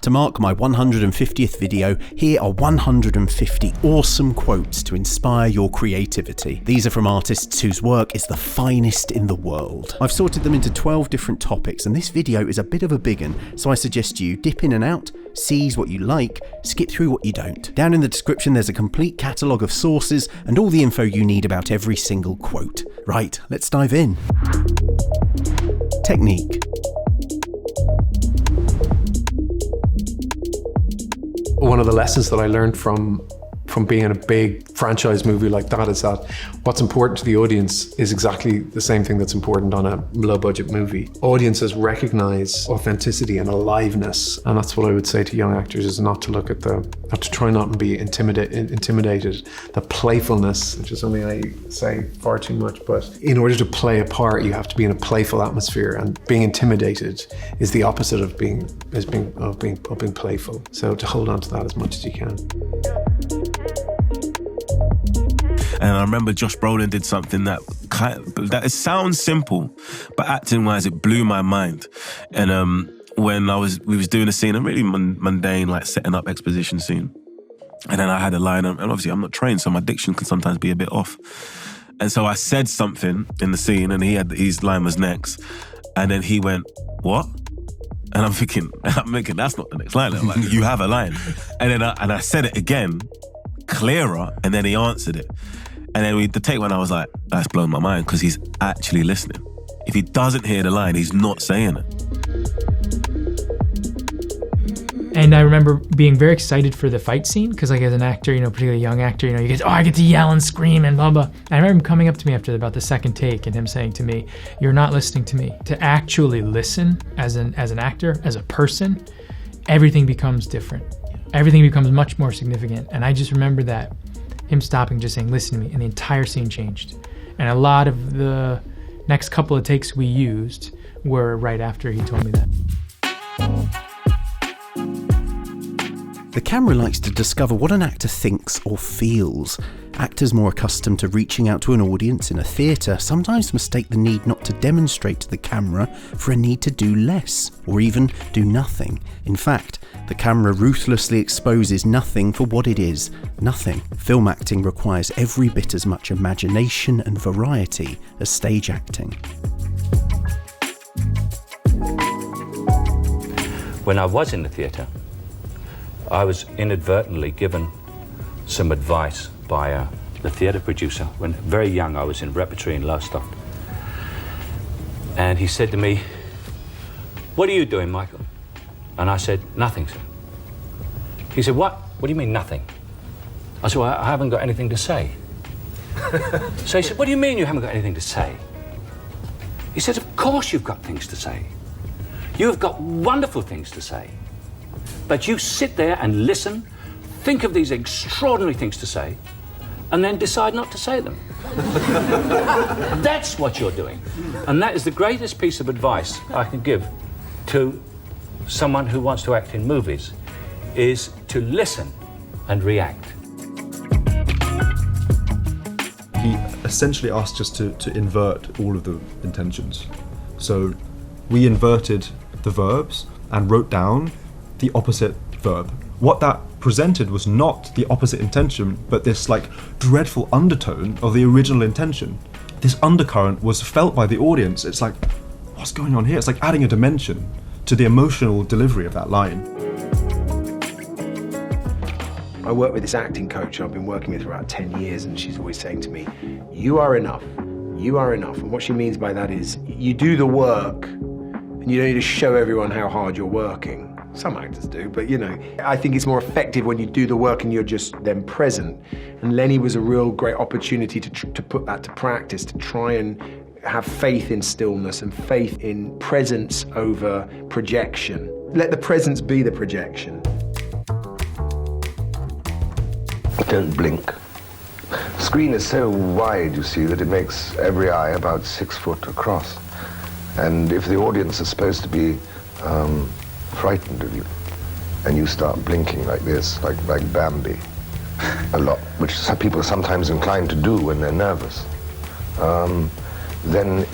To mark my 150th video, here are 150 awesome quotes to inspire your creativity. These are from artists whose work is the finest in the world. I've sorted them into 12 different topics, and this video is a bit of a big one, so I suggest you dip in and out, seize what you like, skip through what you don't. Down in the description there's a complete catalogue of sources and all the info you need about every single quote. Right, let's dive in. Technique. One of the lessons that I learned from being in a big franchise movie like that is that what's important to the audience is exactly the same thing that's important on a low budget movie. Audiences recognize authenticity and aliveness, and that's what I would say to young actors, is not to try not to be intimidated. The playfulness, which is something I say far too much, but in order to play a part you have to be in a playful atmosphere, and being intimidated is the opposite of being playful. So to hold on to that as much as you can. And I remember Josh Brolin did something that it sounds simple, but acting-wise, it blew my mind. And when we was doing a scene, a really mundane, like setting up exposition scene, and then I had a line, and obviously I'm not trained, so my diction can sometimes be a bit off. And so I said something in the scene, and his line was next, and then he went, "What?" And I'm thinking, that's not the next line. I'm like, you have a line. And then I said it again, clearer, and then he answered it. And then the take one, I was like, that's blown my mind, because he's actually listening. If he doesn't hear the line, he's not saying it. And I remember being very excited for the fight scene, because like as an actor, particularly a young actor, you get, I get to yell and scream and blah, blah. And I remember him coming up to me after about the second take and him saying to me, "You're not listening to me." To actually listen as an actor, as a person, everything becomes different. Everything becomes much more significant. And I just remember that, him stopping, just saying, "Listen to me," and the entire scene changed. And a lot of the next couple of takes we used were right after he told me that. The camera likes to discover what an actor thinks or feels. Actors more accustomed to reaching out to an audience in a theatre sometimes mistake the need not to demonstrate to the camera for a need to do less, or even do nothing. In fact, the camera ruthlessly exposes nothing for what it is, nothing. Film acting requires every bit as much imagination and variety as stage acting. When I was in the theatre, I was inadvertently given some advice by the theatre producer. When very young, I was in repertory in Lowestoft. And he said to me, "What are you doing, Michael?" And I said, "Nothing, sir." He said, "What? What do you mean, nothing?" I said, "Well, I haven't got anything to say." So he said, "What do you mean you haven't got anything to say?" He said, "Of course you've got things to say. You've got wonderful things to say. But you sit there and listen, think of these extraordinary things to say, and then decide not to say them." That's what you're doing. And that is the greatest piece of advice I can give to someone who wants to act in movies, is to listen and react. He essentially asked us to invert all of the intentions. So we inverted the verbs and wrote down the opposite verb. What that presented was not the opposite intention, but this dreadful undertone of the original intention. This undercurrent was felt by the audience. It's like, what's going on here? It's like adding a dimension to the emotional delivery of that line. I work with this acting coach I've been working with for about 10 years, and she's always saying to me, "You are enough. You are enough." And what she means by that is, you do the work and you don't need to show everyone how hard you're working. Some actors do, but I think it's more effective when you do the work and you're just then present. And Lenny was a real great opportunity to put that to practice, to try and have faith in stillness and faith in presence over projection. Let the presence be the projection. Don't blink. The screen is so wide, you see, that it makes every eye about 6 foot across. And if the audience is supposed to be frightened of you, and you start blinking like this, like Bambi, a lot, which some people are sometimes inclined to do when they're nervous, then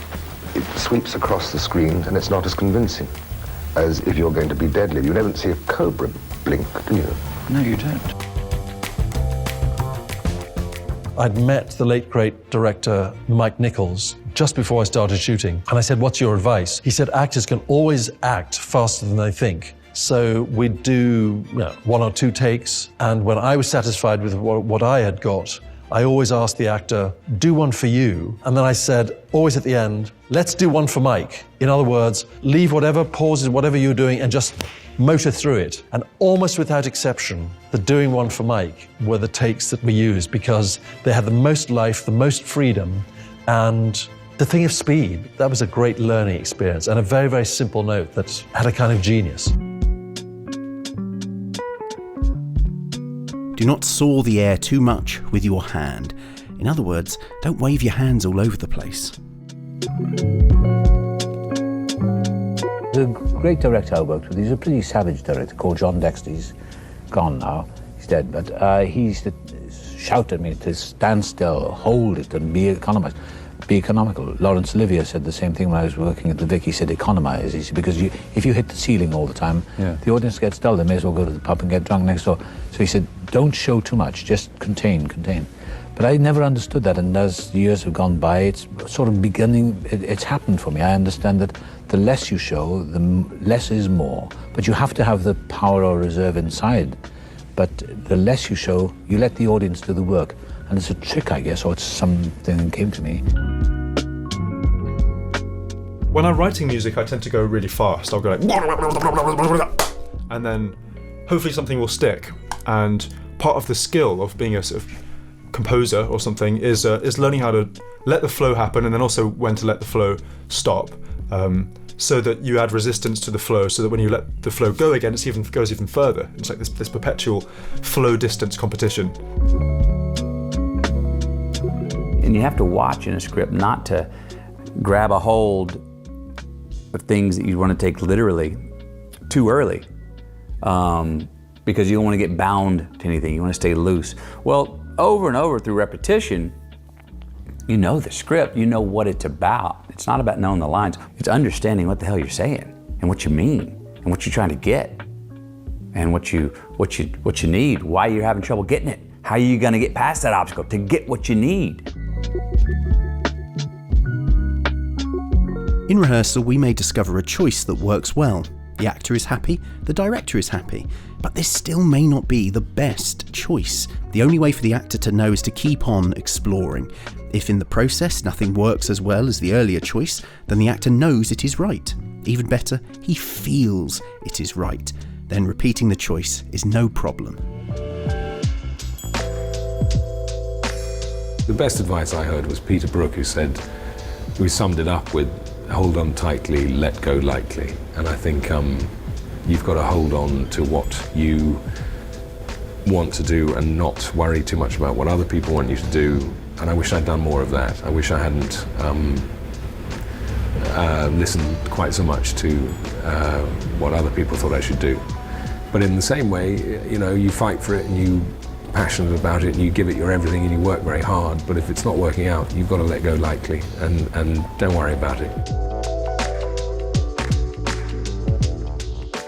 it sweeps across the screen and it's not as convincing. as if you're going to be deadly. You never see a cobra blink, do you? No, you don't. I'd met the late great director Mike Nichols just before I started shooting, and I said, "What's your advice?" He said, "Actors can always act faster than they think." So we'd do 1 or 2 takes, and when I was satisfied with what I had got, I always asked the actor, "Do one for you." And then I said, always at the end, "Let's do one for Mike." In other words, leave whatever pauses, whatever you're doing, and just motor through it. And almost without exception, the doing one for Mike were the takes that we used, because they had the most life, the most freedom, and the thing of speed. That was a great learning experience, and a very, very simple note that had a kind of genius. Do not saw the air too much with your hand. In other words, don't wave your hands all over the place. The great director I worked with, he's a pretty savage director called John Dexter. He's gone now, he's dead, but he used to shout at me to stand still, hold it, and be economist. Be economical. Laurence Olivier said the same thing when I was working at the Vic. He said, economize. He said, because if you hit the ceiling all the time, the audience gets dull. They may as well go to the pub and get drunk next door. So he said, don't show too much, just contain. But I never understood that, and as the years have gone by, it's sort of it's happened for me. I understand that the less you show, the less is more. But you have to have the power or reserve inside. But the less you show, you let the audience do the work. And it's a trick, I guess, or it's something that came to me. When I'm writing music, I tend to go really fast. I'll go like, and then hopefully something will stick. And part of the skill of being a sort of composer or something is learning how to let the flow happen, and then also when to let the flow stop, so that you add resistance to the flow, so that when you let the flow go again, it goes even further. It's like this perpetual flow distance competition. And you have to watch in a script not to grab a hold of things that you want to take literally too early, because you don't want to get bound to anything. You want to stay loose. Well, over and over through repetition, you know the script, you know what it's about. It's not about knowing the lines. It's understanding what the hell you're saying and what you mean and what you're trying to get and what you need, why you're having trouble getting it. How are you going to get past that obstacle to get what you need? In rehearsal, we may discover a choice that works well. The actor is happy, the director is happy, but this still may not be the best choice. The only way for the actor to know is to keep on exploring. If in the process nothing works as well as the earlier choice, then the actor knows it is right. Even better, he feels it is right. Then repeating the choice is no problem. The best advice I heard was Peter Brook, who summed it up with, hold on tightly, let go lightly. And I think you've got to hold on to what you want to do and not worry too much about what other people want you to do. And I wish I'd done more of that. I wish I hadn't listened quite so much to what other people thought I should do. But in the same way, you fight for it and you're passionate about it and you give it your everything and you work very hard. But if it's not working out, you've got to let go lightly and don't worry about it.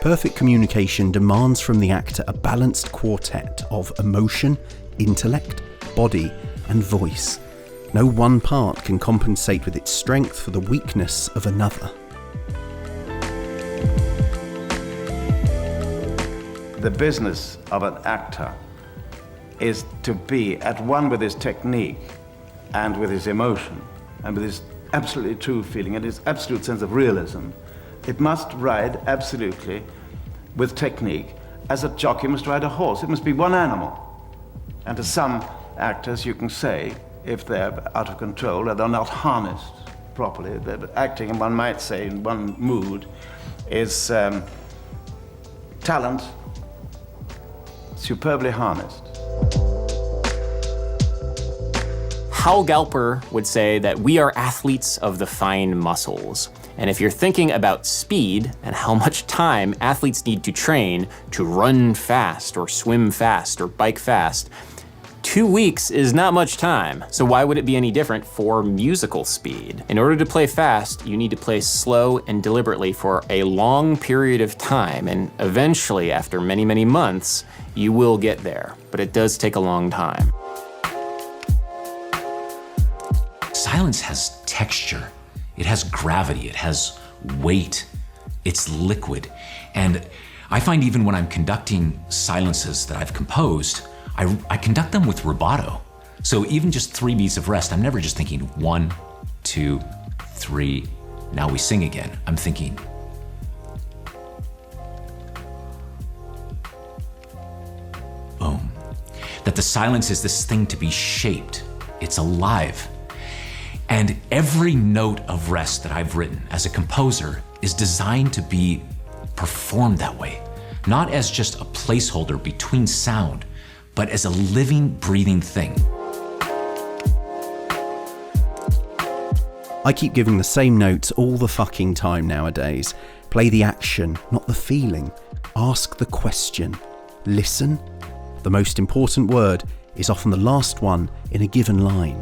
Perfect communication demands from the actor a balanced quartet of emotion, intellect, body, and voice. No one part can compensate with its strength for the weakness of another. The business of an actor is to be at one with his technique and with his emotion and with his absolutely true feeling and his absolute sense of realism. It must ride absolutely with technique as a jockey must ride a horse. It must be one animal. And to some actors you can say, if they're out of control or they're not harnessed properly, they're acting, and one might say in one mood, is talent superbly harnessed. Hal Galper would say that we are athletes of the fine muscles. And if you're thinking about speed and how much time athletes need to train to run fast or swim fast or bike fast, 2 weeks is not much time, so why would it be any different for musical speed? In order to play fast, you need to play slow and deliberately for a long period of time, and eventually, after many, many months, you will get there, but it does take a long time. Silence has texture, it has gravity, it has weight, it's liquid. And I find even when I'm conducting silences that I've composed, I conduct them with rubato. So even just 3 beats of rest, I'm never just thinking 1, 2, 3, now we sing again. I'm thinking, boom. That the silence is this thing to be shaped. It's alive. And every note of rest that I've written as a composer is designed to be performed that way. Not as just a placeholder between sound, but as a living, breathing thing. I keep giving the same notes all the fucking time nowadays. Play the action, not the feeling. Ask the question. Listen. The most important word is often the last one in a given line.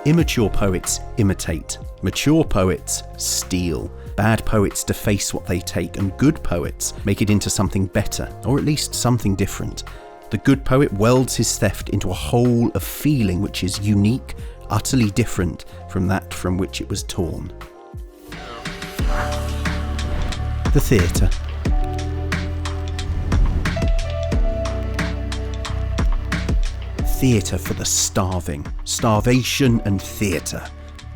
Immature poets imitate. Mature poets steal. Bad poets deface what they take, and good poets make it into something better, or at least something different. The good poet welds his theft into a whole of feeling which is unique, utterly different from that from which it was torn. The theatre. Theatre for the starving. Starvation and theatre.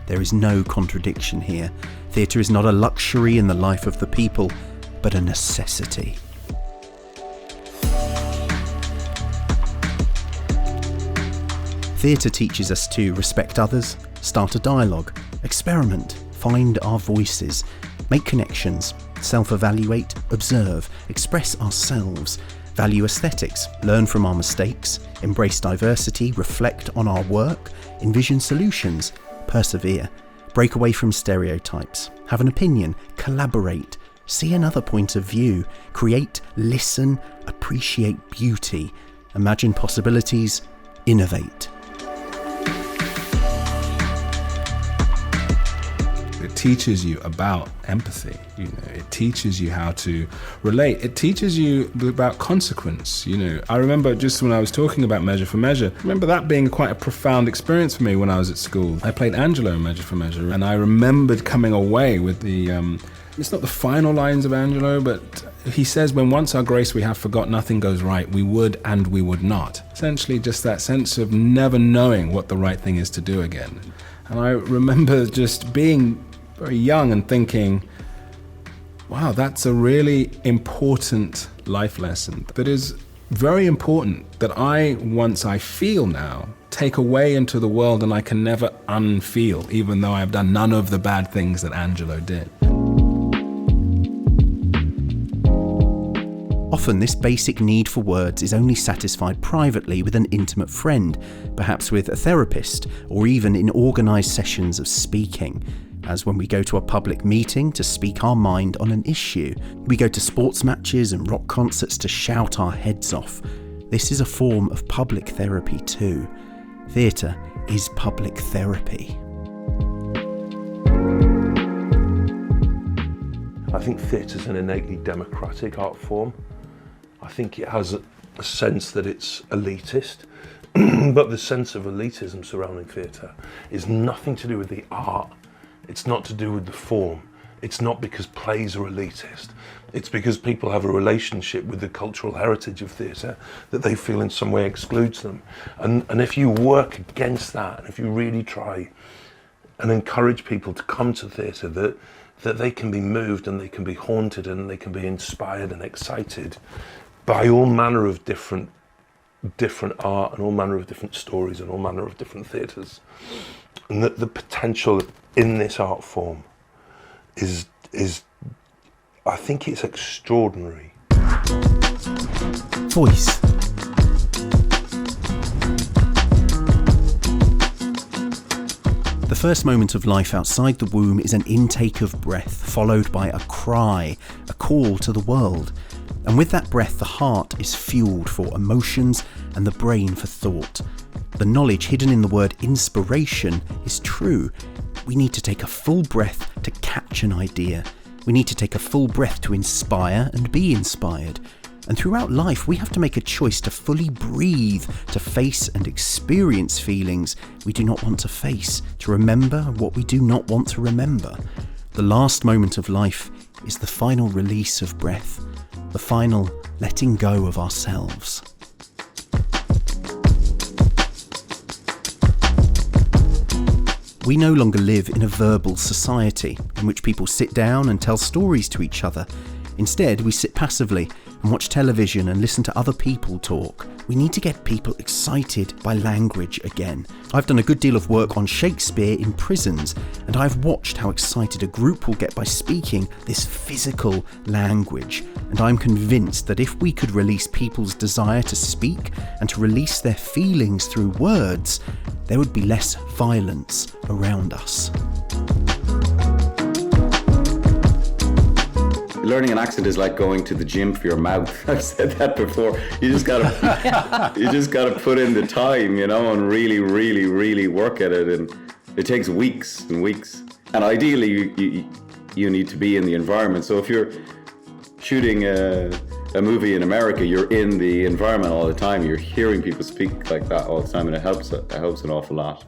There is no contradiction here. Theatre is not a luxury in the life of the people, but a necessity. Theatre teaches us to respect others, start a dialogue, experiment, find our voices, make connections, self-evaluate, observe, express ourselves, value aesthetics, learn from our mistakes, embrace diversity, reflect on our work, envision solutions, persevere, break away from stereotypes, have an opinion, collaborate, see another point of view, create, listen, appreciate beauty, imagine possibilities, innovate. It teaches you about empathy, it teaches you how to relate, it teaches you about consequence, I remember just when I was talking about Measure for Measure, I remember that being quite a profound experience for me when I was at school. I played Angelo in Measure for Measure, and I remembered coming away with the, it's not the final lines of Angelo, but he says, when once our grace we have forgot, nothing goes right, we would and we would not. Essentially just that sense of never knowing what the right thing is to do again. And I remember just being very young and thinking, wow, that's a really important life lesson that is very important that once I feel now, take away into the world and I can never unfeel, even though I've done none of the bad things that Angelo did. Often this basic need for words is only satisfied privately with an intimate friend, perhaps with a therapist, or even in organised sessions of speaking. As when we go to a public meeting to speak our mind on an issue. We go to sports matches and rock concerts to shout our heads off. This is a form of public therapy too. Theatre is public therapy. I think theatre is an innately democratic art form. I think it has a sense that it's elitist, but the sense of elitism surrounding theatre is nothing to do with the art. It's not to do with the form. It's not because plays are elitist. It's because people have a relationship with the cultural heritage of theatre that they feel in some way excludes them. And if you work against that, and if you really try and encourage people to come to theatre, that they can be moved and they can be haunted and they can be inspired and excited by all manner of different art and all manner of different stories and all manner of different theatres. And that the potential in this art form is I think it's extraordinary. Voice. The first moment of life outside the womb is an intake of breath, followed by a cry, a call to the world. And with that breath, the heart is fueled for emotions and the brain for thought. The knowledge hidden in the word inspiration is true. We need to take a full breath to catch an idea. We need to take a full breath to inspire and be inspired. And throughout life, we have to make a choice to fully breathe, to face and experience feelings we do not want to face, to remember what we do not want to remember. The last moment of life is the final release of breath, the final letting go of ourselves. We no longer live in a verbal society in which people sit down and tell stories to each other. Instead, we sit passively and watch television and listen to other people talk. We need to get people excited by language again. I've done a good deal of work on Shakespeare in prisons, and I've watched how excited a group will get by speaking this physical language. And I'm convinced that if we could release people's desire to speak and to release their feelings through words, there would be less violence around us. Learning an accent is like going to the gym for your mouth. I've said that before. You just gotta put in the time, and really work at it. And it takes weeks and weeks. And ideally, you need to be in the environment. So if you're shooting a movie in America, you're in the environment all the time. You're hearing people speak like that all the time, and it helps an awful lot.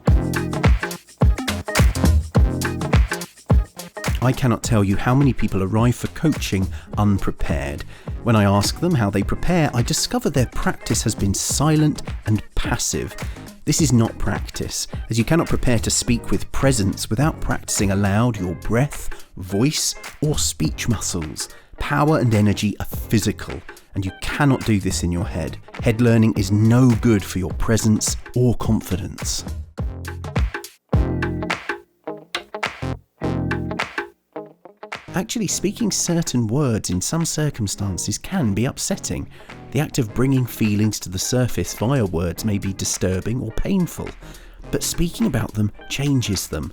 I cannot tell you how many people arrive for coaching unprepared. When I ask them how they prepare, I discover their practice has been silent and passive. This is not practice, as you cannot prepare to speak with presence without practicing aloud your breath, voice, or speech muscles. Power and energy are physical, and you cannot do this in your head. Head learning is no good for your presence or confidence. Actually, speaking certain words in some circumstances can be upsetting. The act of bringing feelings to the surface via words may be disturbing or painful, but speaking about them changes them.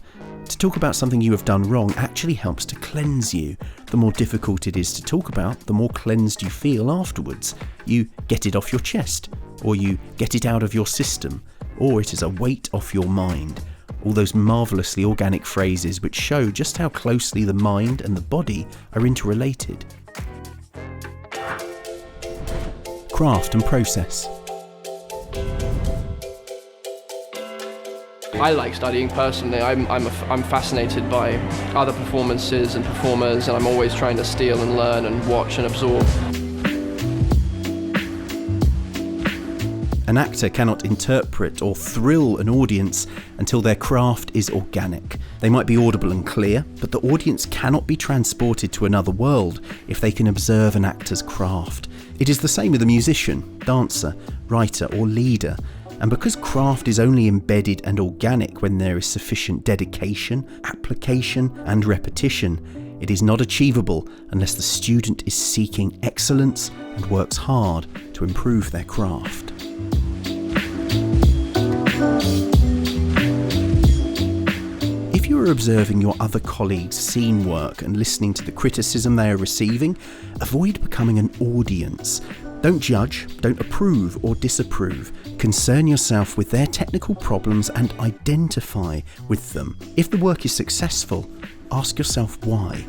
To talk about something you have done wrong actually helps to cleanse you. The more difficult it is to talk about, the more cleansed you feel afterwards. You get it off your chest, or you get it out of your system, or it is a weight off your mind. All those marvellously organic phrases which show just how closely the mind and the body are interrelated. Craft and process. I like studying personally. I'm fascinated by other performances and performers, and I'm always trying to steal and learn and watch and absorb. An actor cannot interpret or thrill an audience until their craft is organic. They might be audible and clear, but the audience cannot be transported to another world if they can observe an actor's craft. It is the same with a musician, dancer, writer, or leader. And because craft is only embedded and organic when there is sufficient dedication, application, and repetition, it is not achievable unless the student is seeking excellence and works hard to improve their craft. If you are observing your other colleagues' scene work and listening to the criticism they are receiving, avoid becoming an audience. Don't judge, don't approve or disapprove. Concern yourself with their technical problems and identify with them. If the work is successful, ask yourself why.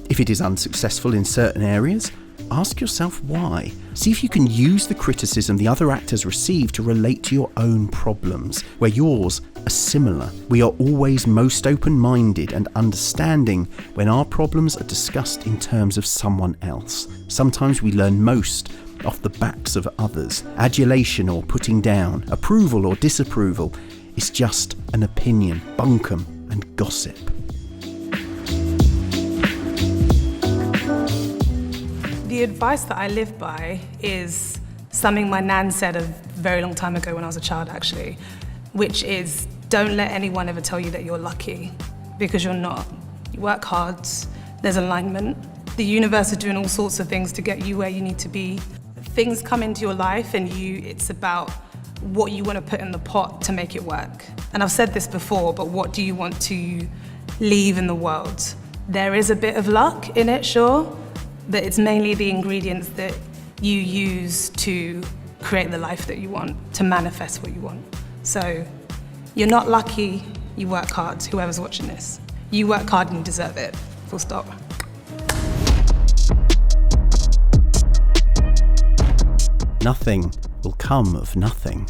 If it is unsuccessful in certain areas, ask yourself why. See if you can use the criticism the other actors receive to relate to your own problems, where yours are similar. We are always most open-minded and understanding when our problems are discussed in terms of someone else. Sometimes we learn most off the backs of others. Adulation or putting down, approval or disapproval is just an opinion, bunkum and gossip. The advice that I live by is something my nan said a very long time ago when I was a child, actually, which is don't let anyone ever tell you that you're lucky, because you're not. You work hard, there's alignment. The universe is doing all sorts of things to get you where you need to be. Things come into your life and it's about what you want to put in the pot to make it work. And I've said this before, but what do you want to leave in the world? There is a bit of luck in it, sure, but it's mainly the ingredients that you use to create the life that you want, to manifest what you want. So you're not lucky, you work hard, whoever's watching this. You work hard and you deserve it, full stop. Nothing will come of nothing.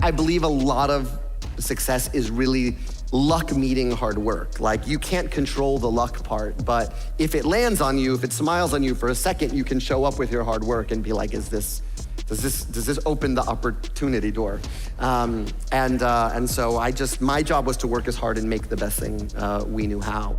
I believe a lot of success is really luck meeting hard work. Like, you can't control the luck part, but if it lands on you, if it smiles on you for a second, you can show up with your hard work and be like, does this open the opportunity door? And so my job was to work as hard and make the best thing we knew how.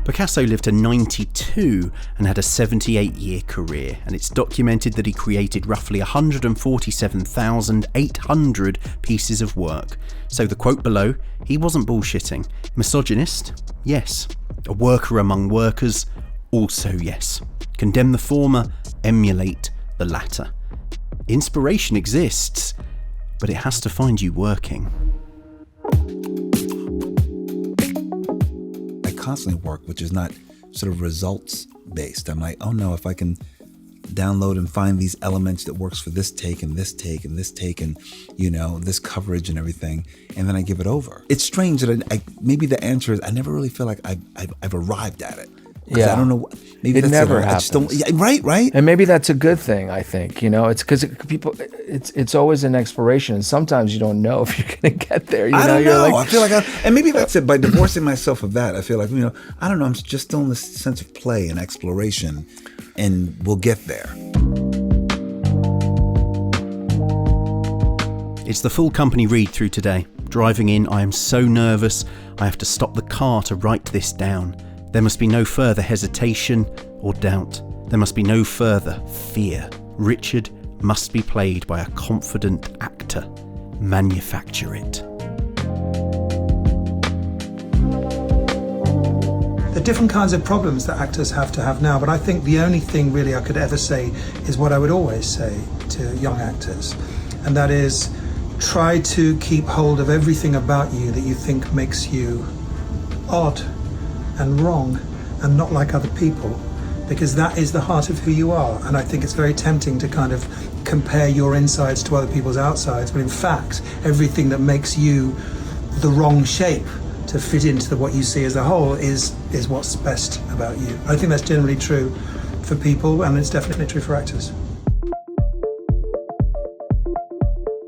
Picasso lived to 92 and had a 78-year career, and it's documented that he created roughly 147,800 pieces of work. So the quote below, he wasn't bullshitting. Misogynist? Yes. A worker among workers? Also yes. Condemn the former, emulate the latter. Inspiration exists, but it has to find you working. Constantly work, which is not sort of results based. I'm like, oh no, if I can download and find these elements that works for this take and this take and this take and, you know, this coverage and everything, and then I give it over. It's strange that maybe the answer is I never really feel like I've arrived at it. Yeah, I don't know. Maybe it that's never I happens. just don't, yeah, right. And maybe that's a good thing. I think, you know, it's because it's always an exploration, and sometimes you don't know if you're going to get there. I don't know. You're I feel like, and maybe that's it. By divorcing myself of that, I feel like, you know, I don't know. I'm just still in this sense of play and exploration, and we'll get there. It's the full company read through today. Driving in, I am so nervous. I have to stop the car to write this down. There must be no further hesitation or doubt. There must be no further fear. Richard must be played by a confident actor. Manufacture it. There are different kinds of problems that actors have to have now, but I think the only thing really I could ever say is what I would always say to young actors, and that is, try to keep hold of everything about you that you think makes you odd and wrong and not like other people, because that is the heart of who you are. And I think it's very tempting to kind of compare your insides to other people's outsides, but in fact, everything that makes you the wrong shape to fit into what you see as a whole is what's best about you. I think that's generally true for people, and it's definitely true for actors.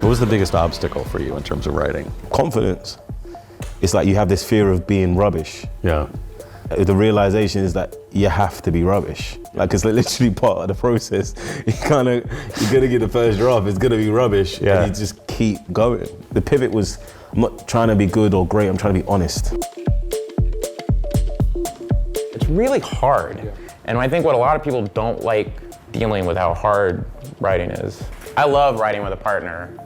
What was the biggest obstacle for you in terms of writing? Confidence. It's like you have this fear of being rubbish. Yeah. The realization is that you have to be rubbish. Like, it's literally part of the process. You're gonna get the first draft, it's gonna be rubbish, and you just keep going. The pivot was, I'm not trying to be good or great, I'm trying to be honest. It's really hard. And I think what a lot of people don't like dealing with how hard writing is. I love writing with a partner.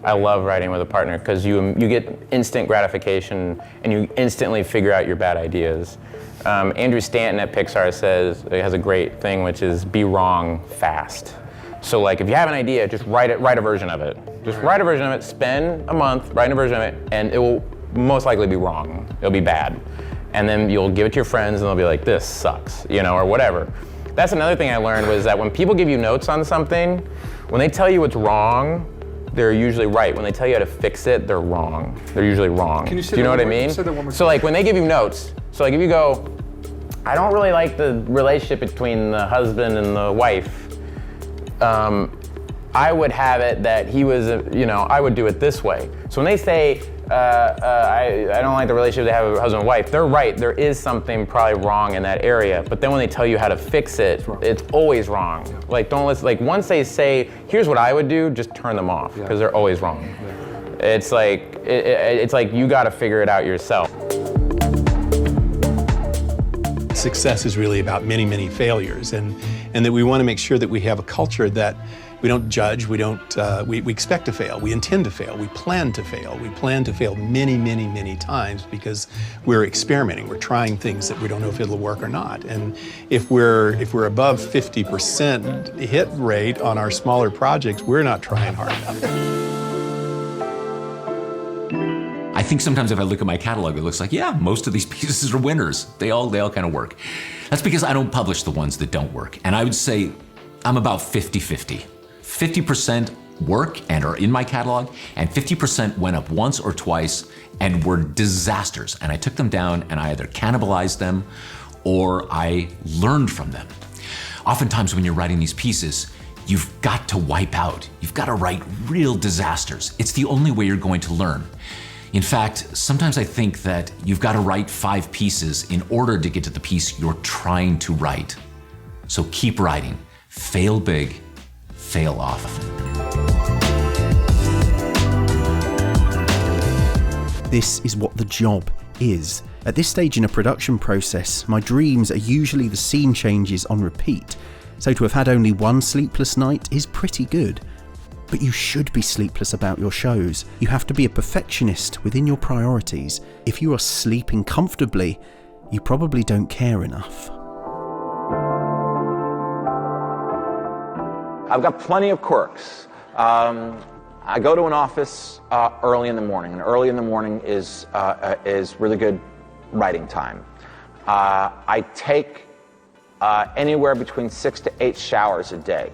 I love writing with a partner because you get instant gratification and you instantly figure out your bad ideas. Andrew Stanton at Pixar says, he has a great thing, which is be wrong fast. So like, if you have an idea, just write a version of it. Just write a version of it, spend a month writing a version of it, and it will most likely be wrong. It'll be bad. And then you'll give it to your friends and they'll be like, this sucks, you know, or whatever. That's another thing I learned, was that when people give you notes on something, when they tell you it's wrong, they're usually right. When they tell you how to fix it, they're wrong. They're usually wrong. Can you say Do you know that what I mean? Say that one more So like when they give you notes, so like if you go, I don't really like the relationship between the husband and the wife, I would have it that he was, you know, I would do it this way. So when they say, I don't like the relationship they have with husband and wife, they're right. There is something probably wrong in that area. But then when they tell you how to fix it, it's always wrong. Like, don't listen. Like, once they say, here's what I would do, just turn them off, because they're always wrong. It's like, it's like you got to figure it out yourself. Success is really about many, many failures, and that we want to make sure that we have a culture that we don't judge, we expect to fail, we intend to fail, we plan to fail. We plan to fail many, many, many times because we're experimenting, we're trying things that we don't know if it'll work or not. And if we're above 50% hit rate on our smaller projects, we're not trying hard enough. I think sometimes if I look at my catalog, it looks like, yeah, most of these pieces are winners. They all kind of work. That's because I don't publish the ones that don't work. And I would say I'm about 50-50. 50% work and are in my catalog, and 50% went up once or twice and were disasters. And I took them down and I either cannibalized them or I learned from them. Oftentimes when you're writing these pieces, you've got to wipe out. You've got to write real disasters. It's the only way you're going to learn. In fact, sometimes I think that you've got to write 5 pieces in order to get to the piece you're trying to write. So keep writing. Fail big, fail often. This is what the job is. At this stage in a production process, my dreams are usually the scene changes on repeat, so to have had only one sleepless night is pretty good. But you should be sleepless about your shows. You have to be a perfectionist within your priorities. If you are sleeping comfortably, you probably don't care enough. I've got plenty of quirks. I go to an office early in the morning, and early in the morning is really good writing time. I take anywhere between 6 to 8 showers a day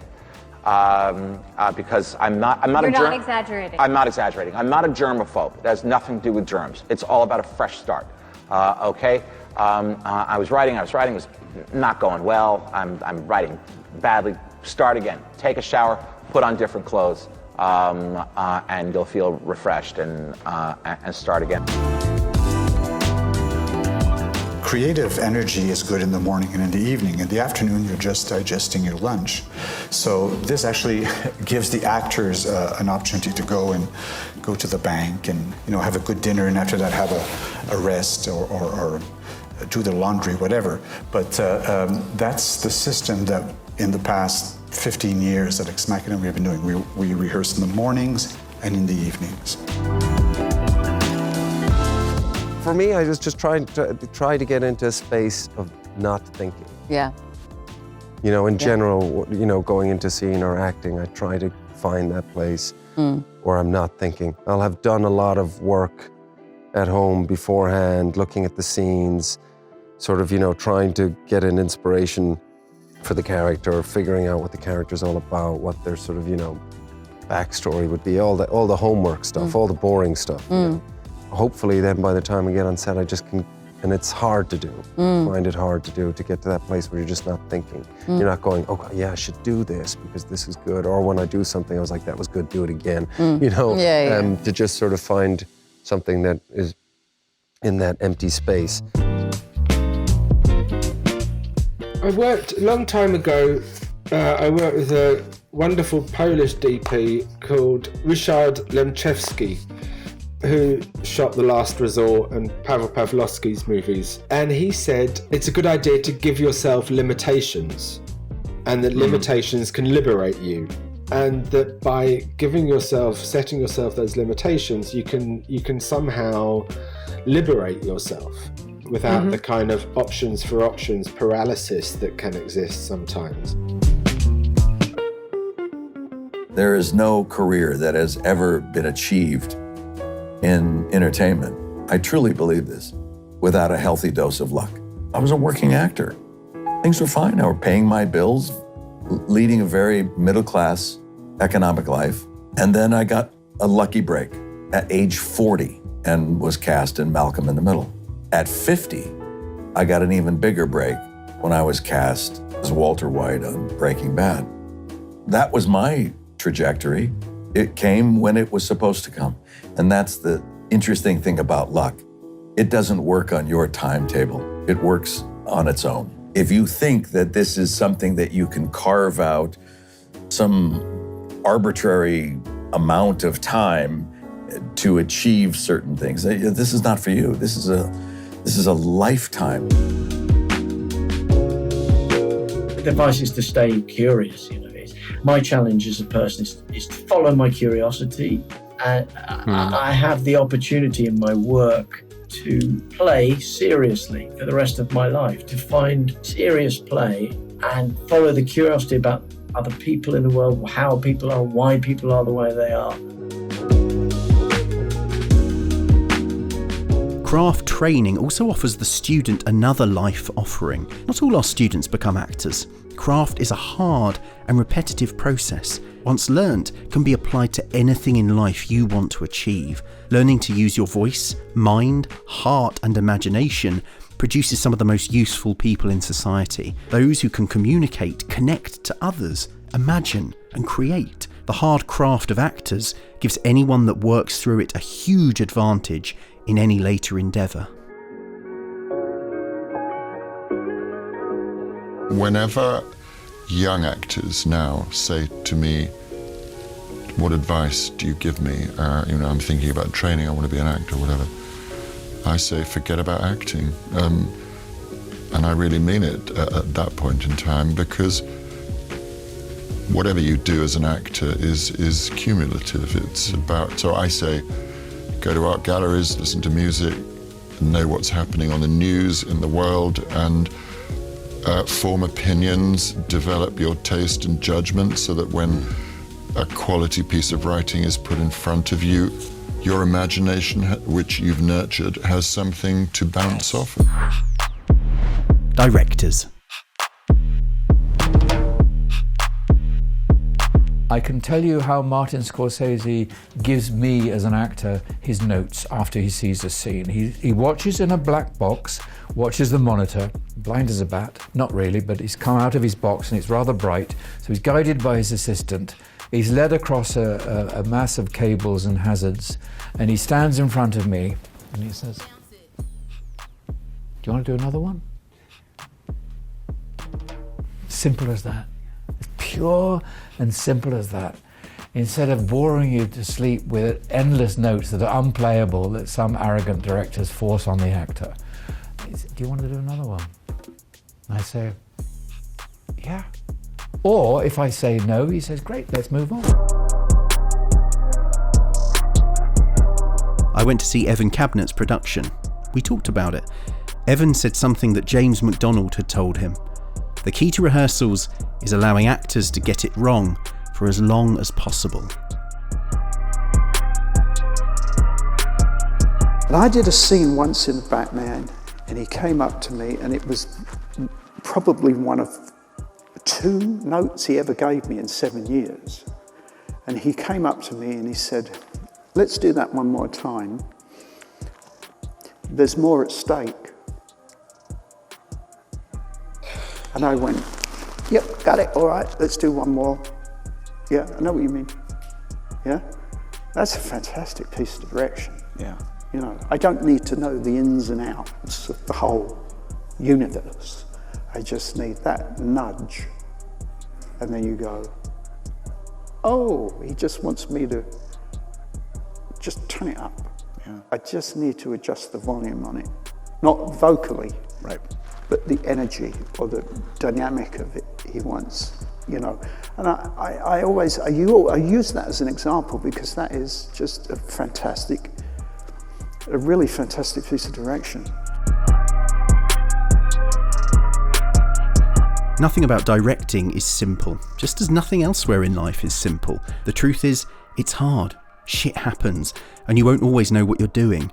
because I'm not You're not exaggerating. I'm not exaggerating. I'm not a germaphobe. It has nothing to do with germs. It's all about a fresh start. Okay. I was writing. It was not going well. I'm writing badly. Start again. Take a shower. Put on different clothes. And you'll feel refreshed and start again. Creative energy is good in the morning and in the evening. In the afternoon, you're just digesting your lunch. So this actually gives the actors an opportunity to go to the bank and have a good dinner, and after that have a rest or do the laundry, whatever. But that's the system that in the past 15 years at Ex Machina we've been doing. We rehearse in the mornings and in the evenings. For me, I was just trying to get into a space of not thinking. Yeah. In general, going into scene or acting, I try to find that place where I'm not thinking. I'll have done a lot of work at home beforehand, looking at the scenes, sort of, trying to get an inspiration for the character, figuring out what the character's all about, what their sort of, backstory would be, all the homework stuff, all the boring stuff. Hopefully then by the time I get on set, I just can, and it's hard to do. I find it hard to do, to get to that place where you're just not thinking. You're not going, oh yeah, I should do this because this is good. Or when I do something, I was like, that was good, do it again. To just sort of find something that is in that empty space. I worked a long time ago, I worked with a wonderful Polish DP called Ryszard Lemczewski, who shot The Last Resort and Paweł Pawlowski's movies. And he said, it's a good idea to give yourself limitations, and that limitations can liberate you. And that by setting yourself those limitations, you can somehow liberate yourself without the kind of options for options paralysis that can exist sometimes. There is no career that has ever been achieved in entertainment, I truly believe this, without a healthy dose of luck. I was a working actor. Things were fine. I was paying my bills, leading a very middle-class economic life. And then I got a lucky break at age 40 and was cast in Malcolm in the Middle. At 50, I got an even bigger break when I was cast as Walter White on Breaking Bad. That was my trajectory. It came when it was supposed to come. And that's the interesting thing about luck. It doesn't work on your timetable. It works on its own. If you think that this is something that you can carve out some arbitrary amount of time to achieve certain things, this is not for you. This is a lifetime. The advice is to stay curious. My challenge as a person is to follow my curiosity. I have the opportunity in my work to play seriously for the rest of my life, to find serious play and follow the curiosity about other people in the world, how people are, why people are the way they are. Craft training also offers the student another life offering. Not all our students become actors. Craft is a hard and repetitive process. Once learnt, can be applied to anything in life you want to achieve. Learning to use your voice, mind, heart and imagination produces some of the most useful people in society. Those who can communicate, connect to others, imagine and create. The hard craft of actors gives anyone that works through it a huge advantage in any later endeavour. Whenever young actors now say to me, what advice do you give me? I'm thinking about training, I want to be an actor, whatever. I say, forget about acting. And I really mean it at that point in time, because whatever you do as an actor is cumulative. It's about, so I say, go to art galleries, listen to music, know what's happening on the news in the world, and form opinions, develop your taste and judgment so that when a quality piece of writing is put in front of you, your imagination, which you've nurtured, has something to bounce off of. Directors. I can tell you how Martin Scorsese gives me, as an actor, his notes after he sees a scene. He watches in a black box, watches the monitor, blind as a bat, not really, but he's come out of his box and it's rather bright, so he's guided by his assistant. He's led across a mass of cables and hazards, and he stands in front of me and he says, do you want to do another one? Simple as that. It's pure and simple as that. Instead of boring you to sleep with endless notes that are unplayable that some arrogant directors force on the actor. He said, do you want to do another one? And I say, yeah. Or if I say no, he says, great, let's move on. I went to see Evan Cabinet's production. We talked about it. Evan said something that James MacDonald had told him. The key to rehearsals is allowing actors to get it wrong for as long as possible. And I did a scene once in Batman, and he came up to me, and it was probably one of 2 notes he ever gave me in 7 years. And he came up to me and he said, let's do that one more time. There's more at stake. And I went, yep, got it, all right, let's do one more. Yeah, I know what you mean. Yeah? That's a fantastic piece of direction. Yeah. You know, I don't need to know the ins and outs of the whole universe. I just need that nudge. And then you go, oh, he just wants me to just turn it up. Yeah. I just need to adjust the volume on it. Not vocally, right, but the energy or the dynamic of it he wants, you know. And I use that as an example because that is just a really fantastic piece of direction. Nothing about directing is simple, just as nothing elsewhere in life is simple. The truth is, it's hard, shit happens, and you won't always know what you're doing.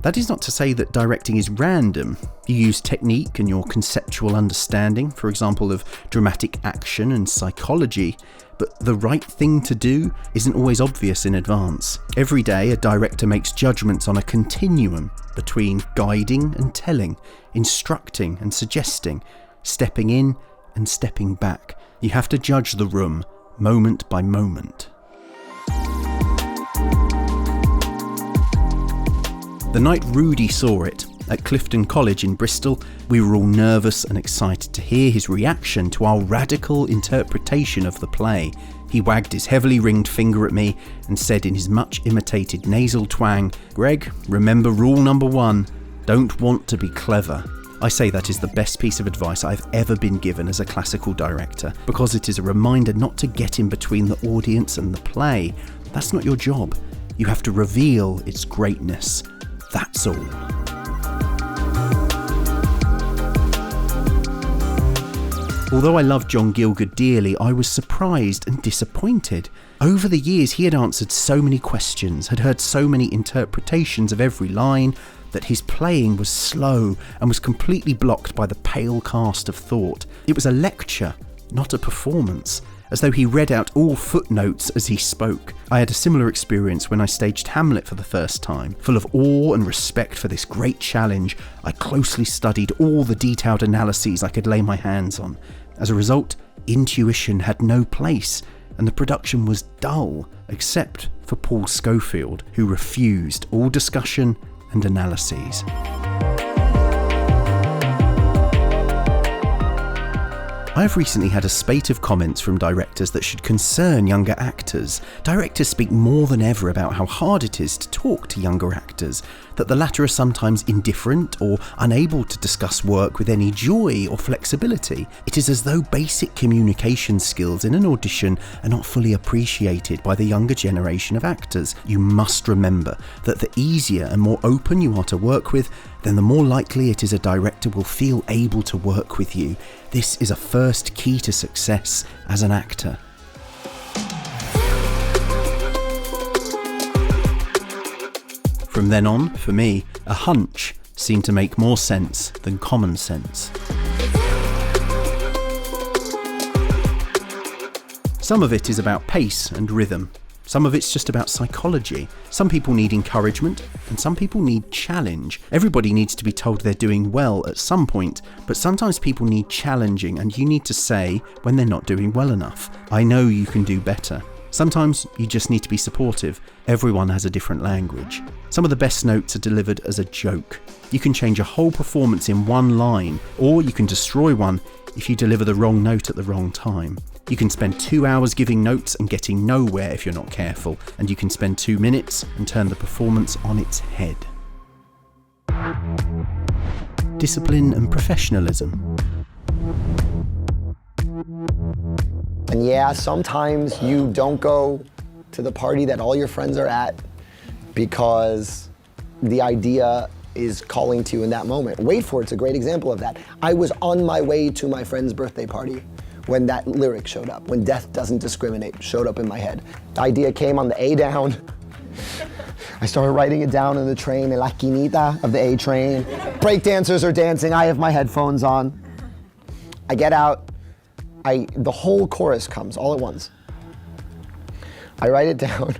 That is not to say that directing is random. You use technique and your conceptual understanding, for example, of dramatic action and psychology, but the right thing to do isn't always obvious in advance. Every day, a director makes judgments on a continuum between guiding and telling, instructing and suggesting, stepping in and stepping back. You have to judge the room, moment by moment. The night Rudy saw it, at Clifton College in Bristol, we were all nervous and excited to hear his reaction to our radical interpretation of the play. He wagged his heavily ringed finger at me and said in his much imitated nasal twang, "Greg, remember rule number 1, don't want to be clever." I say that is the best piece of advice I've ever been given as a classical director, because it is a reminder not to get in between the audience and the play. That's not your job. You have to reveal its greatness. That's all. Although I loved John Gielgud dearly, I was surprised and disappointed. Over the years, he had answered so many questions, had heard so many interpretations of every line, that his playing was slow and was completely blocked by the pale cast of thought. It was a lecture, not a performance, as though he read out all footnotes as he spoke. I had a similar experience when I staged Hamlet for the first time. Full of awe and respect for this great challenge, I closely studied all the detailed analyses I could lay my hands on. As a result, intuition had no place, and the production was dull, except for Paul Schofield, who refused all discussion and analyses. I have recently had a spate of comments from directors that should concern younger actors. Directors speak more than ever about how hard it is to talk to younger actors, that the latter are sometimes indifferent or unable to discuss work with any joy or flexibility. It is as though basic communication skills in an audition are not fully appreciated by the younger generation of actors. You must remember that the easier and more open you are to work with, then the more likely it is a director will feel able to work with you. This is a first key to success as an actor. From then on, for me, a hunch seemed to make more sense than common sense. Some of it is about pace and rhythm. Some of it's just about psychology. Some people need encouragement, and some people need challenge. Everybody needs to be told they're doing well at some point, but sometimes people need challenging, and you need to say when they're not doing well enough. I know you can do better. Sometimes you just need to be supportive. Everyone has a different language. Some of the best notes are delivered as a joke. You can change a whole performance in one line, or you can destroy one if you deliver the wrong note at the wrong time. You can spend 2 hours giving notes and getting nowhere if you're not careful, and you can spend 2 minutes and turn the performance on its head. Discipline and professionalism. And yeah, sometimes you don't go to the party that all your friends are at because the idea is calling to you in that moment. Wait For It's a great example of that. I was on my way to my friend's birthday party when that lyric showed up, when Death Doesn't Discriminate showed up in my head. The idea came on the A down. I started writing it down in the train, in La Quinita of the A train. Break dancers are dancing, I have my headphones on. I get out, the whole chorus comes all at once. I write it down,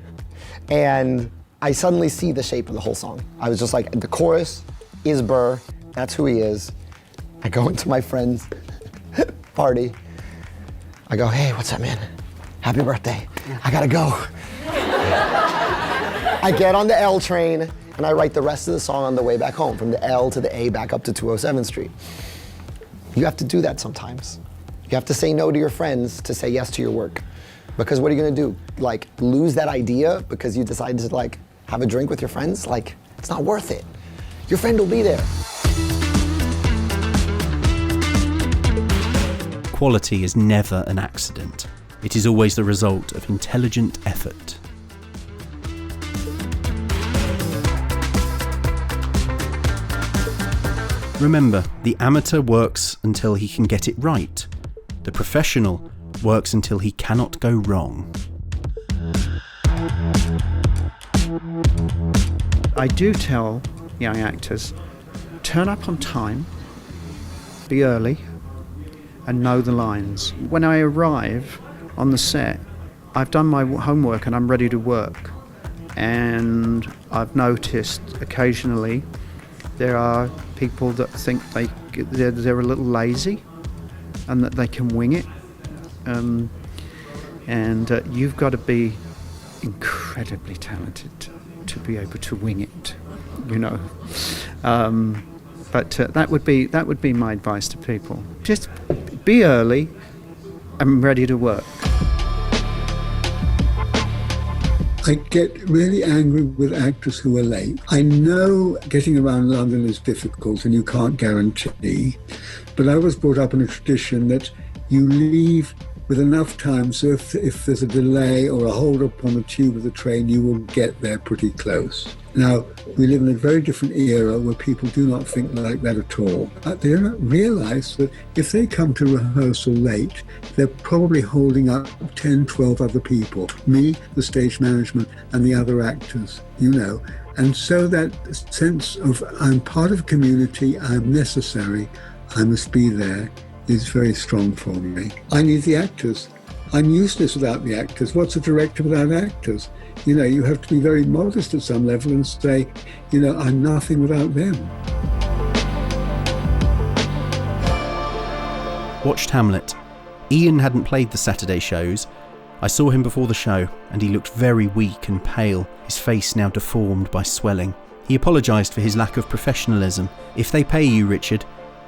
and I suddenly see the shape of the whole song. I was just like, the chorus is Burr, that's who he is. I go into my friend's party. I go, hey, what's up, man? Happy birthday. I gotta go. I get on the L train, and I write the rest of the song on the way back home, from the L to the A back up to 207th Street. You have to do that sometimes. You have to say no to your friends to say yes to your work. Because what are you gonna do? Like, lose that idea because you decided to, like, have a drink with your friends? Like, it's not worth it. Your friend will be there. Quality is never an accident. It is always the result of intelligent effort. Remember, the amateur works until he can get it right. The professional works until he cannot go wrong. I do tell young actors, turn up on time, be early, and know the lines. When I arrive on the set, I've done my homework and I'm ready to work. And I've noticed occasionally there are people that think they're a little lazy and that they can wing it. You've got to be incredibly talented to be able to wing it, you know. But that would be my advice to people. Just be early and ready to work. I get really angry with actors who are late. I know getting around London is difficult and you can't guarantee, but I was brought up in a tradition that you leave with enough time, so if there's a delay or a hold up on the tube of the train, you will get there pretty close. Now, we live in a very different era where people do not think like that at all. They don't realize that if they come to rehearsal late, they're probably holding up 10, 12 other people, me, the stage management, and the other actors, you know. And so that sense of I'm part of a community, I'm necessary, I must be there, is very strong for me. I need the actors. I'm useless without the actors. What's a director without actors? You know, you have to be very modest at some level and say, you know, I'm nothing without them. Watched Hamlet. Ian hadn't played the Saturday shows. I saw him before the show, and he looked very weak and pale, his face now deformed by swelling. He apologised for his lack of professionalism. If they pay you, Richard,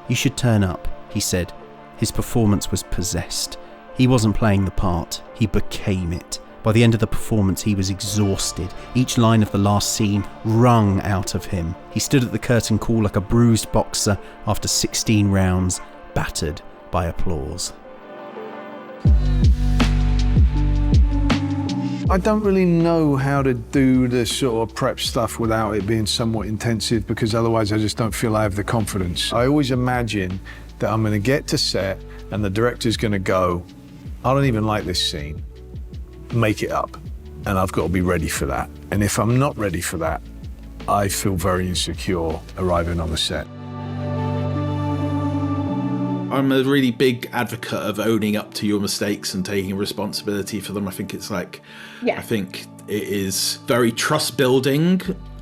you should turn up, he said. His performance was possessed. He wasn't playing the part, he became it. By the end of the performance, he was exhausted. Each line of the last scene wrung out of him. He stood at the curtain call like a bruised boxer after 16 rounds, battered by applause. I don't really know how to do the sort of prep stuff without it being somewhat intensive, because otherwise I just don't feel I have the confidence. I always imagine that I'm going to get to set and the director's going to go, I don't even like this scene, make it up. And I've got to be ready for that. And if I'm not ready for that, I feel very insecure arriving on the set. I'm a really big advocate of owning up to your mistakes and taking responsibility for them. I think it's like, I think it is very trust building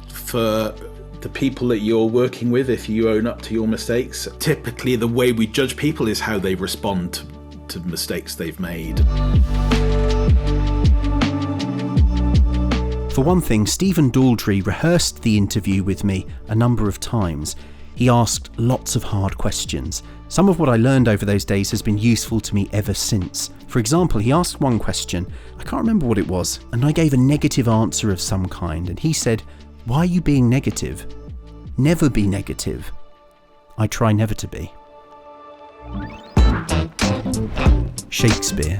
for the people that you're working with if you own up to your mistakes. Typically, the way we judge people is how they respond to mistakes they've made. For one thing, Stephen Daldry rehearsed the interview with me a number of times. He asked lots of hard questions. Some of what I learned over those days has been useful to me ever since. For example, he asked one question, I can't remember what it was, and I gave a negative answer of some kind, and he said, "Why are you being negative? Never be negative." I try never to be. Shakespeare.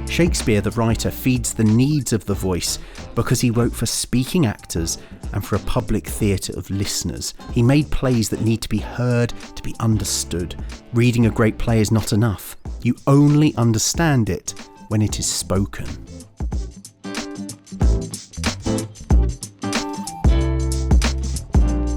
Shakespeare, the writer, feeds the needs of the voice because he wrote for speaking actors and for a public theatre of listeners. He made plays that need to be heard, to be understood. Reading a great play is not enough. You only understand it when it is spoken.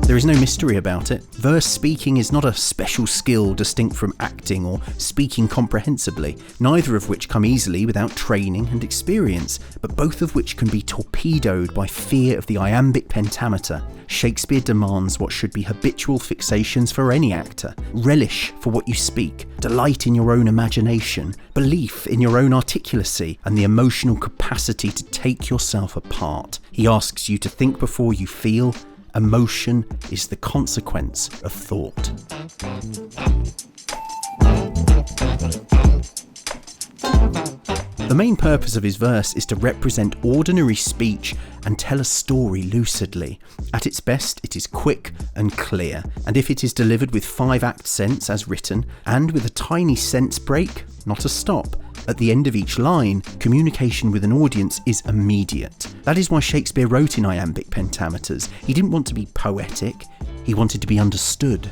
There is no mystery about it. Verse speaking is not a special skill distinct from acting or speaking comprehensibly, neither of which come easily without training and experience, but both of which can be torpedoed by fear of the iambic pentameter. Shakespeare demands what should be habitual fixations for any actor: relish for what you speak, delight in your own imagination, belief in your own articulacy, and the emotional capacity to take yourself apart. He asks you to think before you feel. Emotion is the consequence of thought. The main purpose of his verse is to represent ordinary speech and tell a story lucidly. At its best, it is quick and clear, and if it is delivered with 5-act sense as written, and with a tiny sense break, not a stop, at the end of each line, communication with an audience is immediate. That is why Shakespeare wrote in iambic pentameters. He didn't want to be poetic, he wanted to be understood.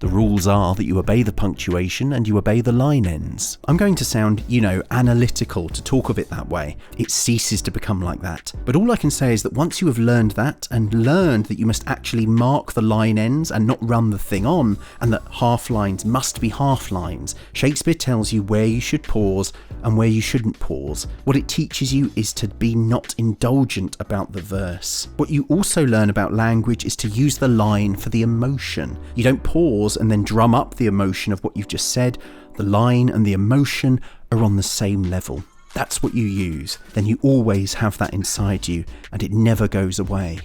The rules are that you obey the punctuation and you obey the line ends. I'm going to sound, analytical to talk of it that way. It ceases to become like that. But all I can say is that once you have learned that and learned that you must actually mark the line ends and not run the thing on, and that half lines must be half lines, Shakespeare tells you where you should pause and where you shouldn't pause. What it teaches you is to be not indulgent about the verse. What you also learn about language is to use the line for the emotion. You don't pause and then drum up the emotion of what you've just said. The line and the emotion are on the same level. That's what you use. Then you always have that inside you and it never goes away.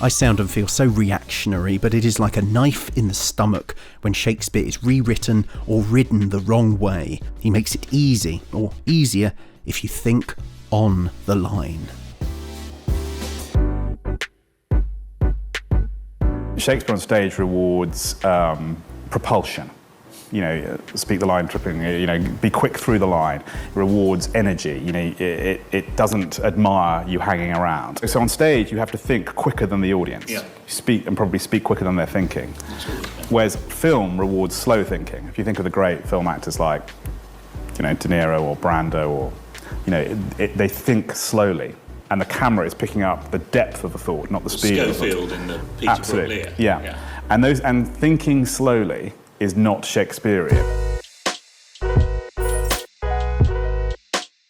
I sound and feel so reactionary, but it is like a knife in the stomach when Shakespeare is rewritten or ridden the wrong way. He makes it easy, or easier, if you think on the line. Shakespeare on stage rewards propulsion. Speak the line tripping, be quick through the line. It rewards energy, it doesn't admire you hanging around. So on stage, you have to think quicker than the audience. Yeah. Speak quicker than they're thinking. Whereas film rewards slow thinking. If you think of the great film actors like, De Niro or Brando, or, they think slowly. And the camera is picking up the depth of the thought, not the speed. Schofield in the Peter Absolutely. Brook Lear. Yeah. And thinking slowly is not Shakespearean.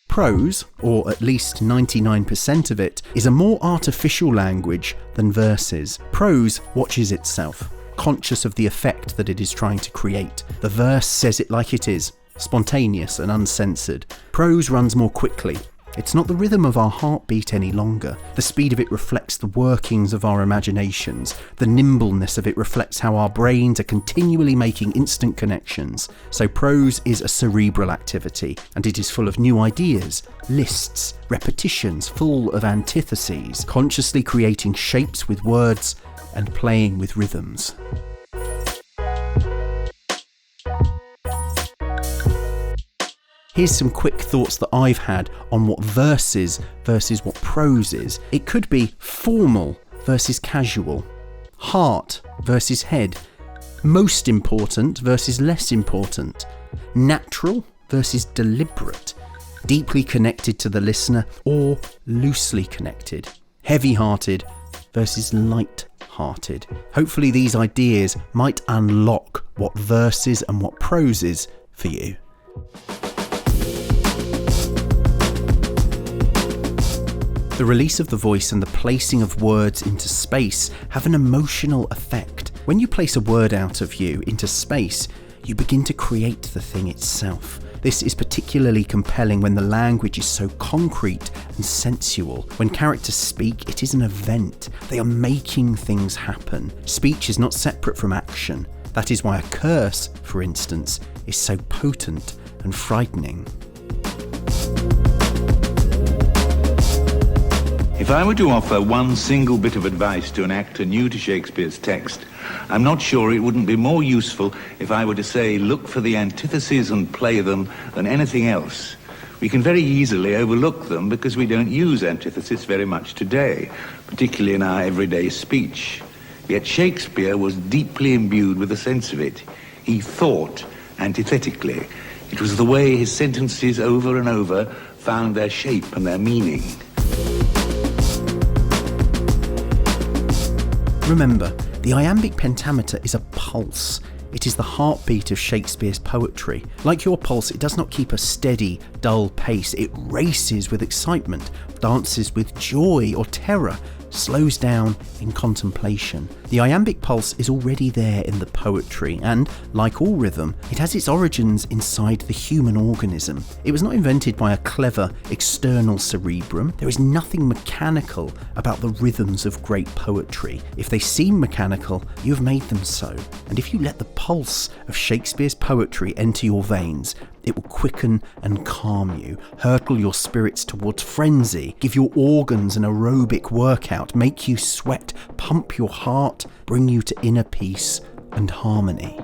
Prose, or at least 99% of it, is a more artificial language than verses. Prose watches itself, conscious of the effect that it is trying to create. The verse says it like it is, spontaneous and uncensored. Prose runs more quickly. It's not the rhythm of our heartbeat any longer. The speed of it reflects the workings of our imaginations. The nimbleness of it reflects how our brains are continually making instant connections. So prose is a cerebral activity, and it is full of new ideas, lists, repetitions, full of antitheses, consciously creating shapes with words and playing with rhythms. Here's some quick thoughts that I've had on what verse is versus what prose is. It could be formal versus casual, heart versus head, most important versus less important, natural versus deliberate, deeply connected to the listener or loosely connected, heavy-hearted versus light-hearted. Hopefully these ideas might unlock what verse is and what prose is for you. The release of the voice and the placing of words into space have an emotional effect. When you place a word out of you into space, you begin to create the thing itself. This is particularly compelling when the language is so concrete and sensual. When characters speak, it is an event. They are making things happen. Speech is not separate from action. That is why a curse, for instance, is so potent and frightening. If I were to offer one single bit of advice to an actor new to Shakespeare's text, I'm not sure it wouldn't be more useful if I were to say, look for the antitheses and play them than anything else. We can very easily overlook them because we don't use antithesis very much today, particularly in our everyday speech. Yet Shakespeare was deeply imbued with a sense of it. He thought antithetically. It was the way his sentences over and over found their shape and their meaning. Remember, the iambic pentameter is a pulse. It is the heartbeat of Shakespeare's poetry. Like your pulse, it does not keep a steady, dull pace. It races with excitement, dances with joy or terror, slows down in contemplation. The iambic pulse is already there in the poetry, and, like all rhythm, it has its origins inside the human organism. It was not invented by a clever external cerebrum. There is nothing mechanical about the rhythms of great poetry. If they seem mechanical, you have made them so. And if you let the pulse of Shakespeare's poetry enter your veins, it will quicken and calm you, hurtle your spirits towards frenzy, give your organs an aerobic workout, make you sweat, pump your heart, bring you to inner peace and harmony.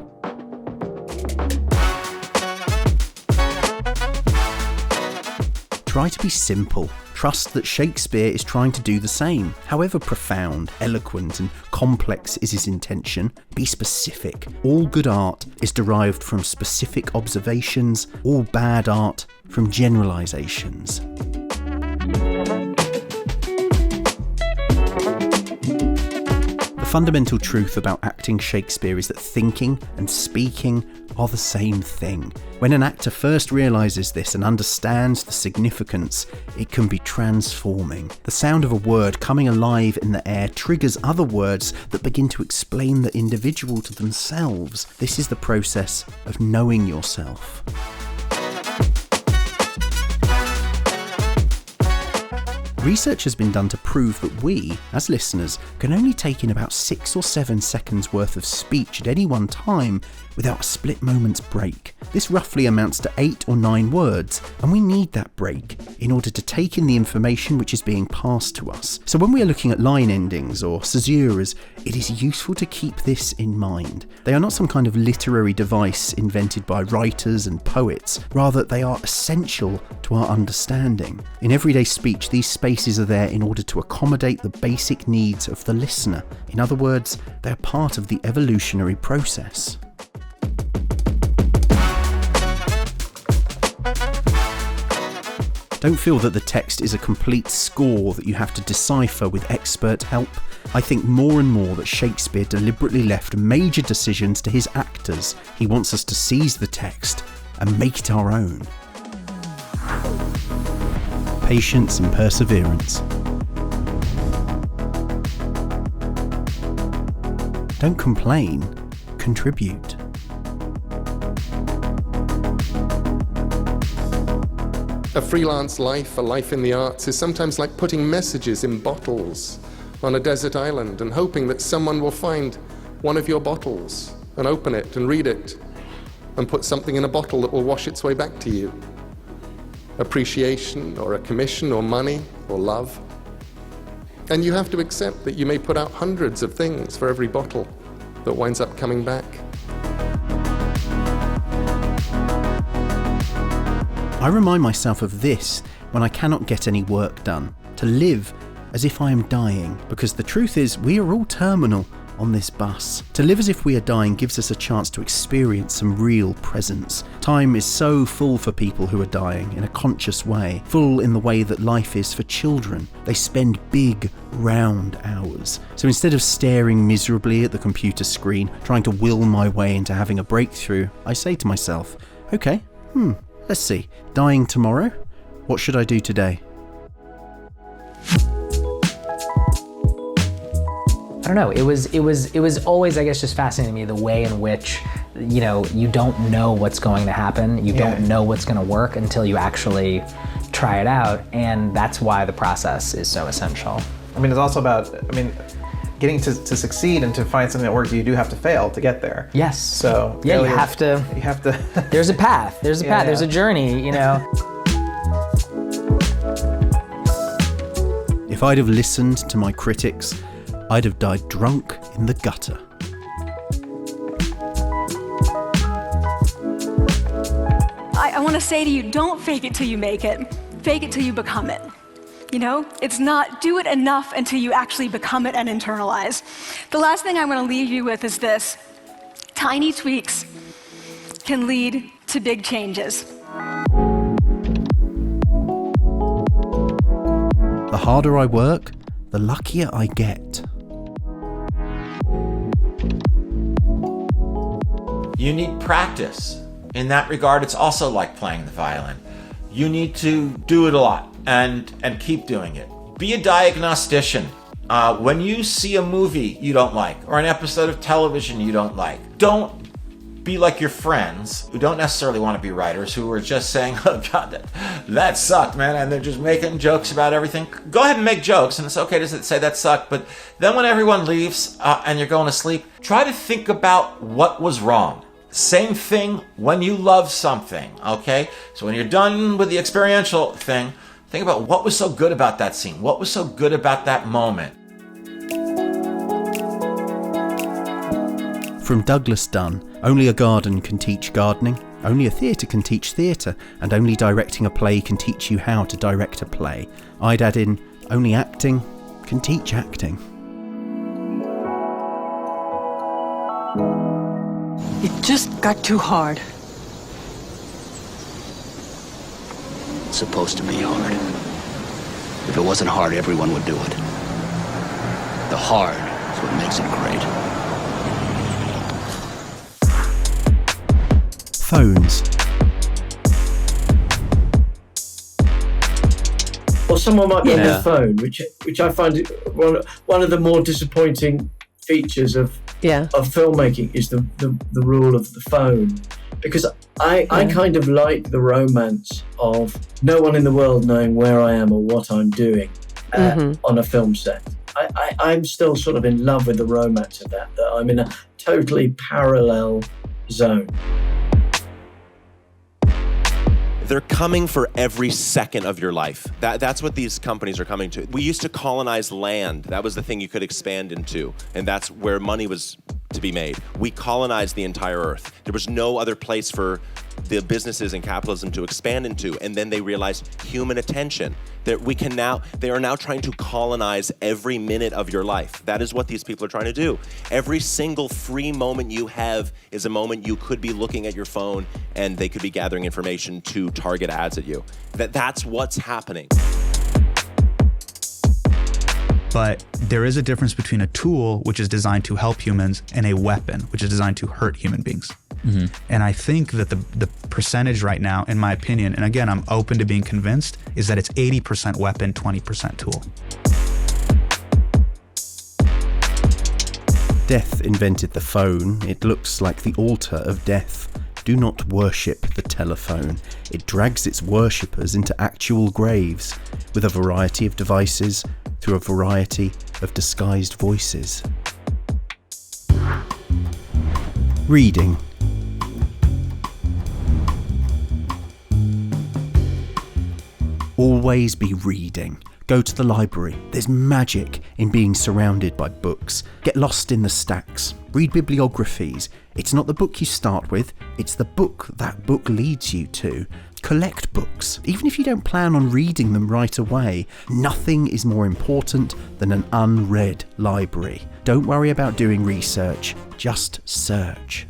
Try to be simple. Trust that Shakespeare is trying to do the same. However profound, eloquent and complex is his intention, be specific. All good art is derived from specific observations, all bad art from generalizations. The fundamental truth about acting Shakespeare is that thinking and speaking are the same thing. When an actor first realises this and understands the significance, it can be transforming. The sound of a word coming alive in the air triggers other words that begin to explain the individual to themselves. This is the process of knowing yourself. Research has been done to prove that we, as listeners, can only take in about 6 or 7 seconds worth of speech at any one time without a split moment's break. This roughly amounts to 8 or 9 words, and we need that break in order to take in the information which is being passed to us. So when we are looking at line endings or caesuras, it is useful to keep this in mind. They are not some kind of literary device invented by writers and poets, rather they are essential to our understanding. In everyday speech, these spaces are there in order to accommodate the basic needs of the listener. In other words, they are part of the evolutionary process. Don't feel that the text is a complete score that you have to decipher with expert help. I think more and more that Shakespeare deliberately left major decisions to his actors. He wants us to seize the text and make it our own. Patience and perseverance. Don't complain, contribute. A freelance life, a life in the arts, is sometimes like putting messages in bottles on a desert island and hoping that someone will find one of your bottles and open it and read it and put something in a bottle that will wash its way back to you. Appreciation or a commission or money or love. And you have to accept that you may put out hundreds of things for every bottle that winds up coming back. I remind myself of this when I cannot get any work done, to live as if I am dying, because the truth is we are all terminal on this bus. To live as if we are dying gives us a chance to experience some real presence. Time is so full for people who are dying in a conscious way, full in the way that life is for children. They spend big, round hours. So instead of staring miserably at the computer screen, trying to will my way into having a breakthrough, I say to myself, okay, let's see, dying tomorrow? What should I do today? I don't know, it was always, I guess, just fascinating to me the way in which, you know, you don't know what's going to happen, you don't know what's going to work until you actually try it out, and that's why the process is so essential. I mean, it's also about, getting to succeed and to find something that works, you do have to fail to get there. Yes. So yeah, you have to. There's a path. There's a path. There's a journey. You know. If I'd have listened to my critics, I'd have died drunk in the gutter. I want to say to you, don't fake it till you make it. Fake it till you become it. You know, it's not do it enough until you actually become it and internalize. The last thing I want to leave you with is this. Tiny tweaks can lead to big changes. The harder I work, the luckier I get. You need practice. In that regard, it's also like playing the violin. You need to do it a lot and keep doing it. Be a diagnostician. When you see a movie you don't like or an episode of television you don't like, don't be like your friends who don't necessarily want to be writers, who are just saying, oh God, that sucked, man, and they're just making jokes about everything. Go ahead and make jokes, and it's okay to say that sucked, but then when everyone leaves and you're going to sleep, try to think about what was wrong. Same thing when you love something, okay? So when you're done with the experiential thing, think about what was so good about that scene, what was so good about that moment. From Douglas Dunn, only a garden can teach gardening, only a theatre can teach theatre, and only directing a play can teach you how to direct a play. I'd add in, only acting can teach acting. It just got too hard. It's supposed to be hard. If it wasn't hard, everyone would do it. The hard is what makes it great. Phones. Or someone might be on their phone, which I find one of the more disappointing features of filmmaking is the rule of the phone, because I kind of like the romance of no one in the world knowing where I am or what I'm doing. on a film set. I'm still sort of in love with the romance of that I'm in a totally parallel zone. They're coming for every second of your life. That's what these companies are coming to. We used to colonize land. That was the thing you could expand into, and that's where money was to be made. We colonized the entire earth. There was no other place for the businesses and capitalism to expand into, and then they realized human attention. That they are now trying to colonize every minute of your life. That is what these people are trying to do. Every single free moment you have is a moment you could be looking at your phone and they could be gathering information to target ads at you. That's what's happening. But there is a difference between a tool, which is designed to help humans, and a weapon, which is designed to hurt human beings. Mm-hmm. And I think that the percentage right now, in my opinion, and again, I'm open to being convinced, is that it's 80% weapon, 20% tool. Death invented the phone. It looks like the altar of death. Do not worship the telephone. It drags its worshippers into actual graves with a variety of devices through a variety of disguised voices. Reading. Always be reading. Go to the library. There's magic in being surrounded by books. Get lost in the stacks. Read bibliographies. It's not the book you start with, it's the book that book leads you to. Collect books, even if you don't plan on reading them right away. Nothing is more important than an unread library. Don't worry about doing research, just search.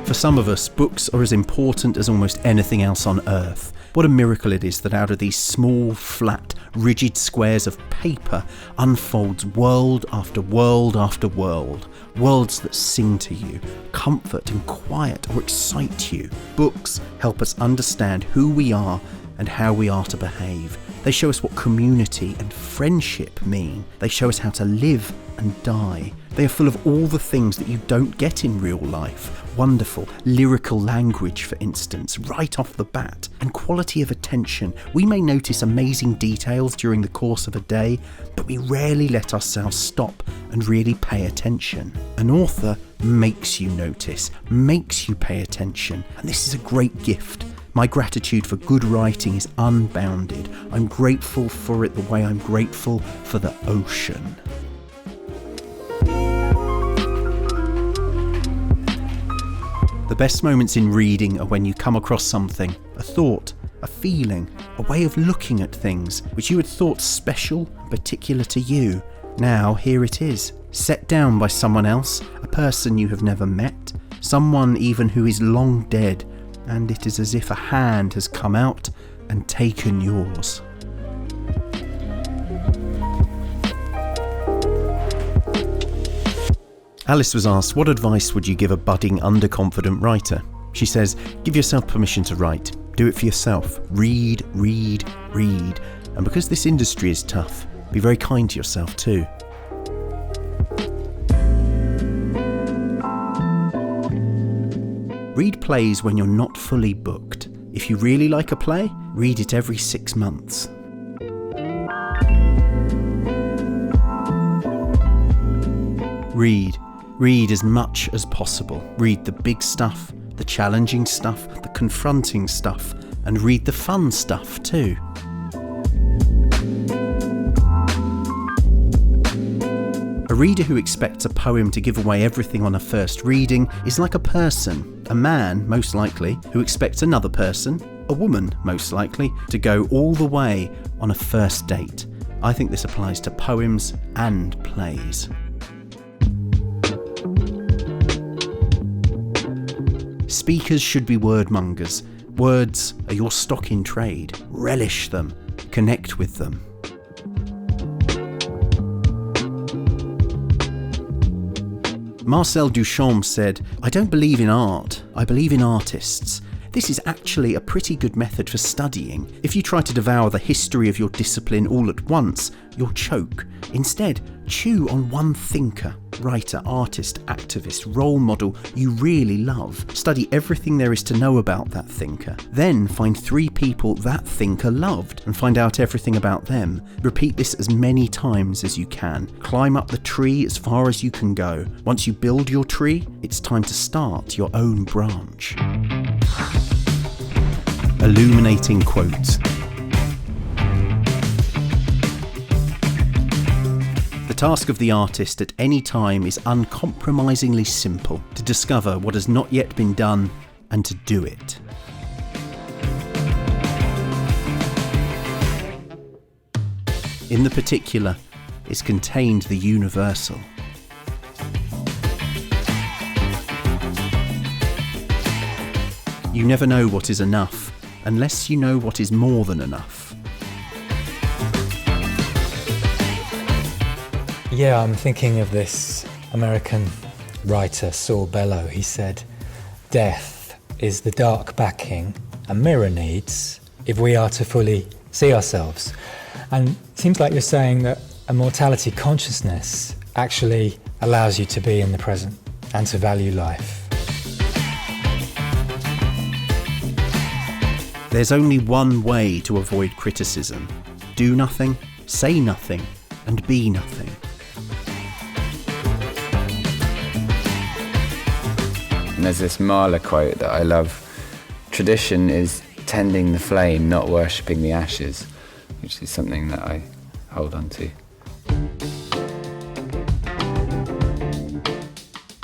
For some of us, books are as important as almost anything else on earth. What a miracle it is that out of these small, flat, rigid squares of paper unfolds world after world after world. Worlds that sing to you, comfort and quiet or excite you. Books help us understand who we are and how we are to behave. They show us what community and friendship mean. They show us how to live and die. They are full of all the things that you don't get in real life. Wonderful lyrical language, for instance, right off the bat, and quality of attention. We may notice amazing details during the course of a day, but we rarely let ourselves stop and really pay attention. An author makes you notice, makes you pay attention, and this is a great gift. My gratitude for good writing is unbounded. I'm grateful for it the way I'm grateful for the ocean. The best moments in reading are when you come across something, a thought, a feeling, a way of looking at things which you had thought special, particular to you. Now here it is, set down by someone else, a person you have never met, someone even who is long dead, and it is as if a hand has come out and taken yours. Alice was asked, what advice would you give a budding, underconfident writer? She says, give yourself permission to write. Do it for yourself. Read, read, read. And because this industry is tough, be very kind to yourself too. Read plays when you're not fully booked. If you really like a play, read it every 6 months. Read. Read as much as possible. Read the big stuff, the challenging stuff, the confronting stuff, and read the fun stuff too. A reader who expects a poem to give away everything on a first reading is like a person, a man most likely, who expects another person, a woman most likely, to go all the way on a first date. I think this applies to poems and plays. Speakers should be wordmongers. Words are your stock in trade. Relish them. Connect with them. Marcel Duchamp said, I don't believe in art, I believe in artists. This is actually a pretty good method for studying. If you try to devour the history of your discipline all at once, you'll choke. Instead, chew on one thinker. writer, artist, activist, role model you really love. Study everything there is to know about that thinker. Then find 3 people that thinker loved and find out everything about them. Repeat this as many times as you can. Climb up the tree as far as you can go. Once you build your tree, it's time to start your own branch. Illuminating Quotes. The task of the artist at any time is uncompromisingly simple: to discover what has not yet been done and to do it. In the particular is contained the universal. You never know what is enough unless you know what is more than enough. Yeah, I'm thinking of this American writer, Saul Bellow. He said, "Death is the dark backing a mirror needs if we are to fully see ourselves." And it seems like you're saying that a mortality consciousness actually allows you to be in the present and to value life. There's only one way to avoid criticism: do nothing, say nothing, and be nothing. And there's this Mahler quote that I love: "Tradition is tending the flame, not worshipping the ashes," which is something that I hold on to.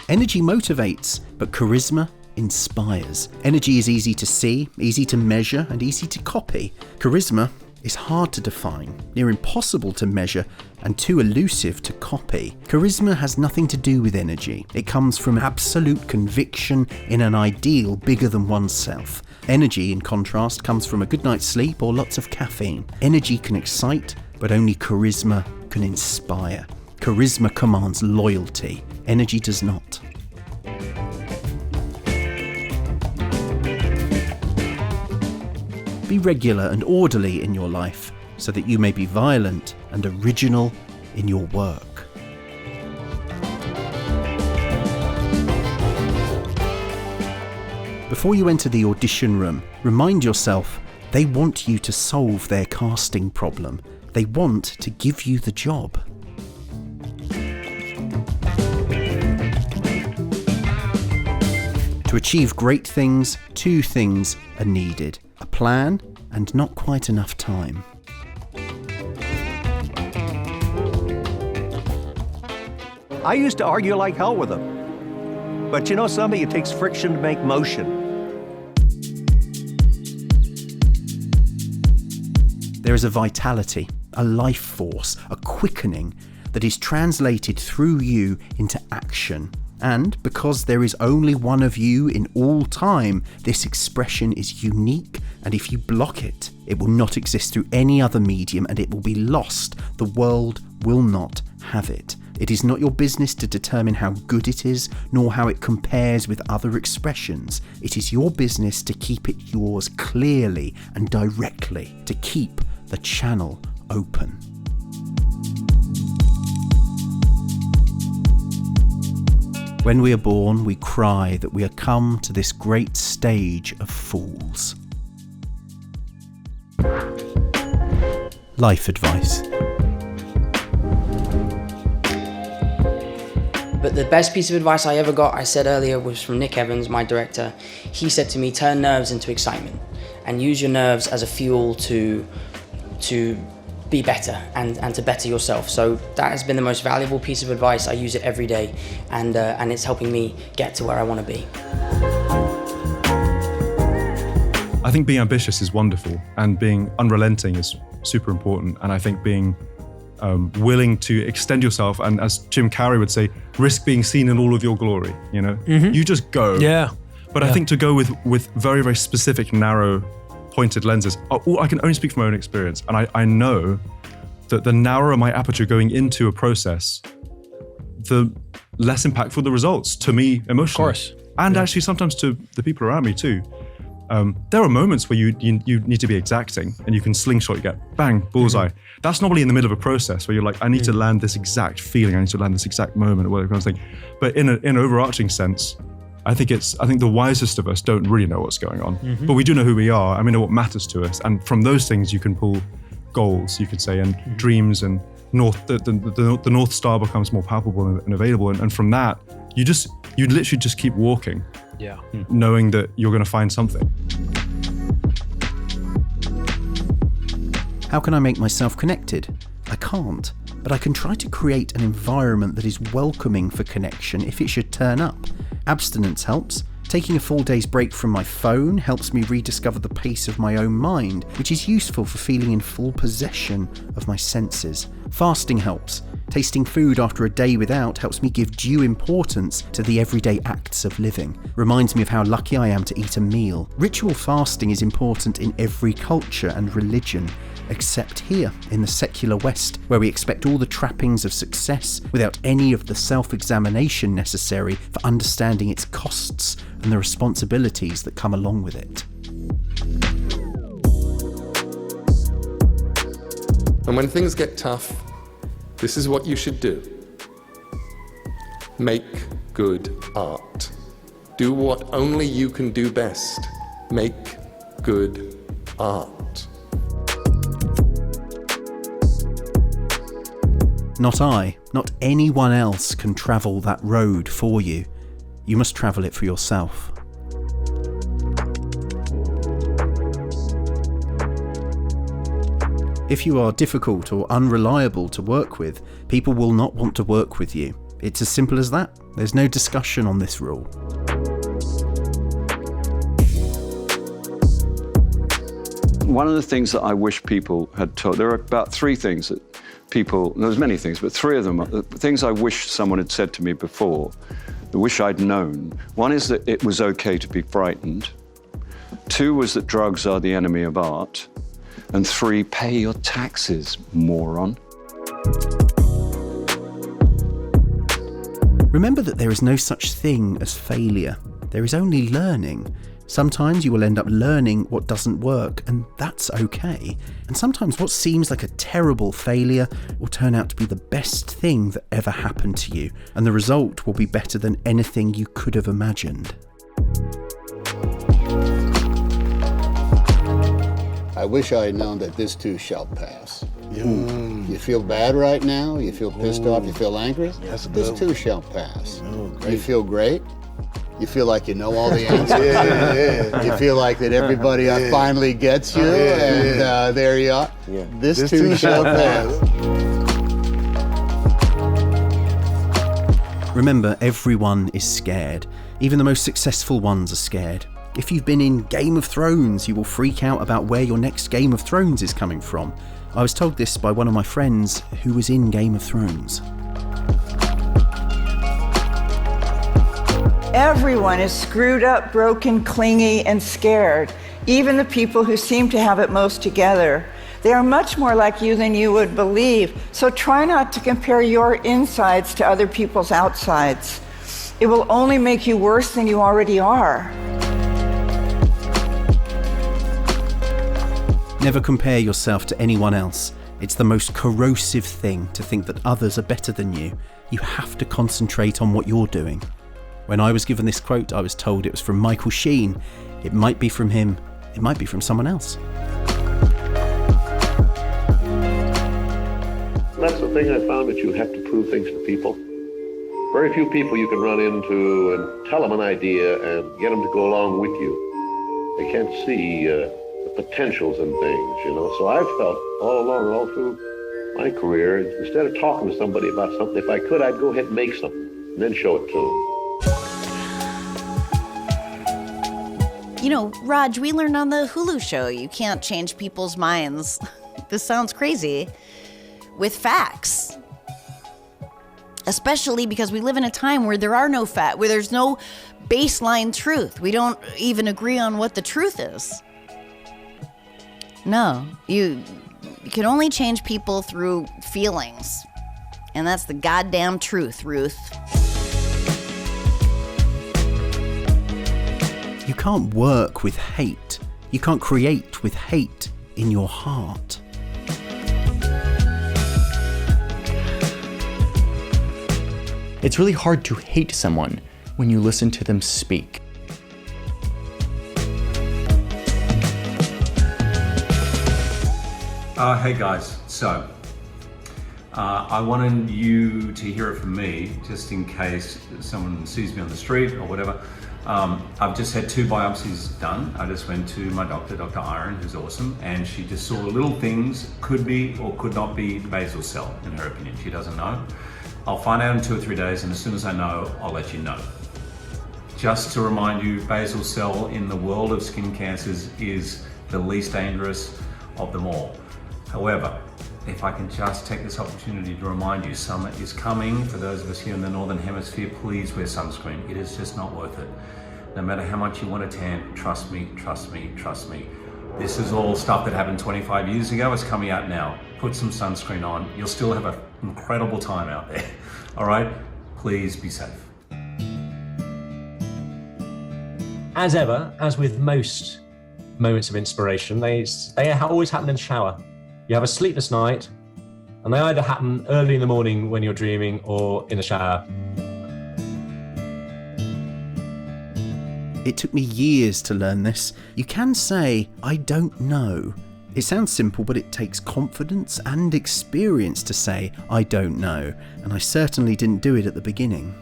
Energy motivates, but charisma inspires. Energy is easy to see, easy to measure, and easy to copy. Charisma is hard to define, near impossible to measure, and too elusive to copy. Charisma has nothing to do with energy. It comes from absolute conviction in an ideal bigger than oneself. Energy, in contrast, comes from a good night's sleep or lots of caffeine. Energy can excite, but only charisma can inspire. Charisma commands loyalty. Energy does not. Be regular and orderly in your life, so that you may be violent and original in your work. Before you enter the audition room, remind yourself they want you to solve their casting problem. They want to give you the job. To achieve great things, 2 things are needed: a plan and not quite enough time. I used to argue like hell with them. But you know something? It takes friction to make motion. There is a vitality, a life force, a quickening that is translated through you into action. And because there is only one of you in all time, this expression is unique, and if you block it, it will not exist through any other medium and it will be lost. The world will not have it. It is not your business to determine how good it is, nor how it compares with other expressions. It is your business to keep it yours clearly and directly, to keep the channel open. When we are born, we cry that we are come to this great stage of fools. Life advice. But the best piece of advice I ever got, I said earlier, was from Nick Evans, my director. He said to me, turn nerves into excitement and use your nerves as a fuel to be better and to better yourself. So that has been the most valuable piece of advice. I use it every day, and it's helping me get to where I want to be. I think being ambitious is wonderful, and being unrelenting is super important. And I think being willing to extend yourself, and as Jim Carrey would say, risk being seen in all of your glory. You know, you just go. Yeah. But I think to go with very, very specific, narrow, pointed lenses. I can only speak from my own experience, and I know that the narrower my aperture going into a process, the less impactful the results to me emotionally. Of course. And actually sometimes to the people around me too. There are moments where you need to be exacting and you can slingshot, you get bang, bullseye. That's normally in the middle of a process where you're like, I need to land this exact feeling, I need to land this exact moment, or whatever kind of thing. But in an overarching sense, I think the wisest of us don't really know what's going on, but we do know who we are and we know what matters to us. And from those things, you can pull goals, you could say, and dreams, and the North Star becomes more palpable and available. And from that, you literally just keep walking, knowing that you're going to find something. How can I make myself connected? I can't, but I can try to create an environment that is welcoming for connection if it should turn up. Abstinence helps. Taking a full day's break from my phone helps me rediscover the pace of my own mind, which is useful for feeling in full possession of my senses. Fasting helps. Tasting food after a day without helps me give due importance to the everyday acts of living. Reminds me of how lucky I am to eat a meal. Ritual fasting is important in every culture and religion, except here in the secular West, where we expect all the trappings of success without any of the self-examination necessary for understanding its costs and the responsibilities that come along with it. And when things get tough, this is what you should do. Make good art. Do what only you can do best. Make good art. Not I, not anyone else can travel that road for you. You must travel it for yourself. If you are difficult or unreliable to work with, people will not want to work with you. It's as simple as that. There's no discussion on this rule. One of the things that I wish people had told, there are about three things that there's many things, but three of them are things I wish someone had said to me before, I wish I'd known. One is that it was okay to be frightened. Two was that drugs are the enemy of art. And three, pay your taxes, moron. Remember that there is no such thing as failure. There is only learning. Sometimes you will end up learning what doesn't work, and that's okay. And sometimes what seems like a terrible failure will turn out to be the best thing that ever happened to you, and the result will be better than anything you could have imagined. I wish I had known that this too shall pass. You feel bad right now? You feel pissed off? You feel angry? This too shall pass. You feel great? You feel like you know all the answers? You feel like that everybody finally gets you, and there you are. This too shall pass. Remember, everyone is scared. Even the most successful ones are scared. If you've been in Game of Thrones, you will freak out about where your next Game of Thrones is coming from. I was told this by one of my friends who was in Game of Thrones. Everyone is screwed up, broken, clingy, and scared. Even the people who seem to have it most together. They are much more like you than you would believe, so try not to compare your insides to other people's outsides. It will only make you worse than you already are. Never compare yourself to anyone else. It's the most corrosive thing to think that others are better than you. You have to concentrate on what you're doing. When I was given this quote, I was told it was from Michael Sheen. It might be from him, it might be from someone else. That's the thing I found, that you have to prove things to people. Very few people you can run into and tell them an idea and get them to go along with you. They can't see the potentials in things, you know. So I've felt all along, all through my career, instead of talking to somebody about something, if I could, I'd go ahead and make something and then show it to them. You know, Raj, we learned on the Hulu show you can't change people's minds. This sounds crazy. With facts. Especially because we live in a time where there are no facts, where there's no baseline truth. We don't even agree on what the truth is. No, you can only change people through feelings. And that's the goddamn truth, Ruth. You You can't work with hate. You can't create with hate in your heart. It's really hard to hate someone when you listen to them speak. Hey guys, so I wanted you to hear it from me, just in case someone sees me on the street or whatever. I've just had 2 biopsies done. I just went to my doctor, Dr. Iron, who's awesome, and she just saw little things, could be or could not be basal cell, in her opinion. She doesn't know. I'll find out in 2 or 3 days, and as soon as I know, I'll let you know. Just to remind you, basal cell in the world of skin cancers is the least dangerous of them all. However, if I can just take this opportunity to remind you, summer is coming. For those of us here in the Northern Hemisphere, please wear sunscreen. It is just not worth it. No matter how much you want to tan, trust me, trust me, trust me. This is all stuff that happened 25 years ago. It's coming out now. Put some sunscreen on. You'll still have an incredible time out there. All right? Please be safe. As ever, as with most moments of inspiration, they always happen in the shower. You have a sleepless night, and they either happen early in the morning when you're dreaming or in the shower. It took me years to learn this. You can say, I don't know. It sounds simple, but it takes confidence and experience to say, I don't know, and I certainly didn't do it at the beginning.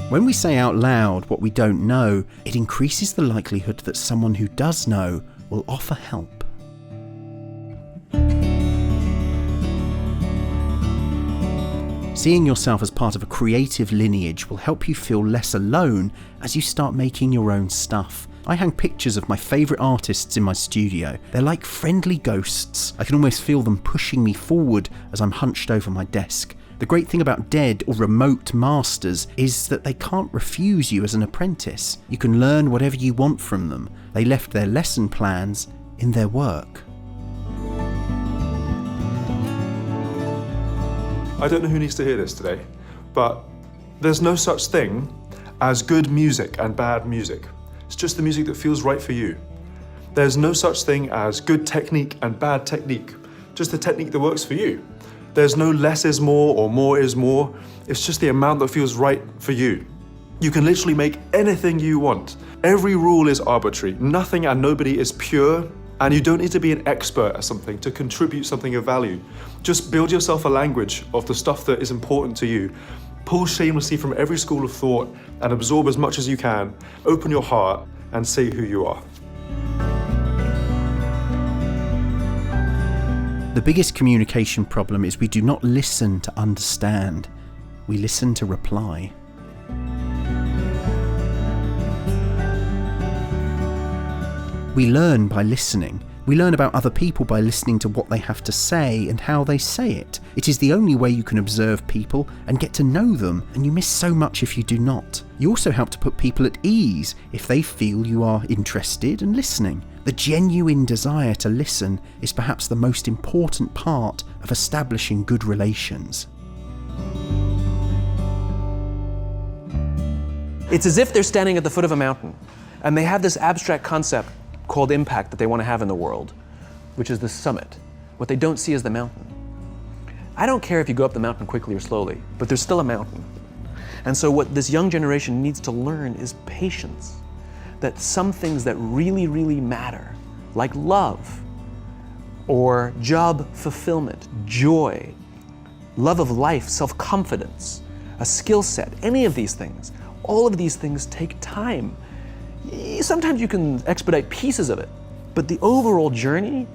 When we say out loud what we don't know, it increases the likelihood that someone who does know will offer help. Seeing yourself as part of a creative lineage will help you feel less alone as you start making your own stuff. I hang pictures of my favourite artists in my studio. They're like friendly ghosts. I can almost feel them pushing me forward as I'm hunched over my desk. The great thing about dead or remote masters is that they can't refuse you as an apprentice. You can learn whatever you want from them. They left their lesson plans in their work. I don't know who needs to hear this today, but there's no such thing as good music and bad music. It's just the music that feels right for you. There's no such thing as good technique and bad technique, just the technique that works for you. There's no less is more or more is more. It's just the amount that feels right for you. You can literally make anything you want. Every rule is arbitrary. Nothing and nobody is pure. And you don't need to be an expert at something to contribute something of value. Just build yourself a language of the stuff that is important to you. Pull shamelessly from every school of thought and absorb as much as you can. Open your heart and say who you are. The biggest communication problem is we do not listen to understand. We listen to reply. We learn by listening. We learn about other people by listening to what they have to say and how they say it. It is the only way you can observe people and get to know them, and you miss so much if you do not. You also help to put people at ease if they feel you are interested and listening. The genuine desire to listen is perhaps the most important part of establishing good relations. It's as if they're standing at the foot of a mountain, and they have this abstract concept called impact that they want to have in the world, which is the summit. What they don't see is the mountain. I don't care if you go up the mountain quickly or slowly, but there's still a mountain. And so what this young generation needs to learn is patience. That some things that really, really matter, like love, or job fulfillment, joy, love of life, self-confidence, a skill set, any of these things, all of these things take time. Sometimes you can expedite pieces of it, but the overall journey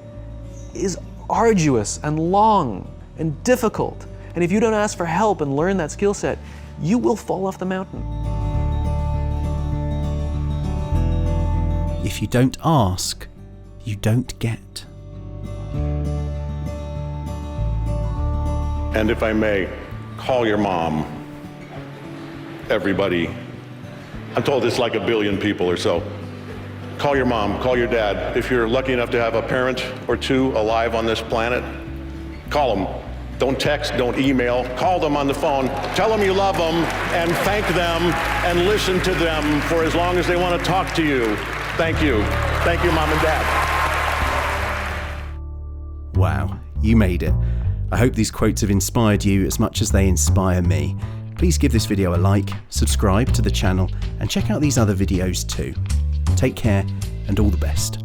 is arduous and long and difficult. And if you don't ask for help and learn that skill set, you will fall off the mountain. If you don't ask, you don't get. And if I may, call your mom. Everybody. I'm told it's like 1 billion people or so. Call your mom, call your dad. If you're lucky enough to have a parent or two alive on this planet, call them. Don't text, don't email. Call them on the phone. Tell them you love them and thank them and listen to them for as long as they want to talk to you. Thank you. Thank you, Mom and Dad. Wow, you made it. I hope these quotes have inspired you as much as they inspire me. Please give this video a like, subscribe to the channel, and check out these other videos too. Take care, and all the best.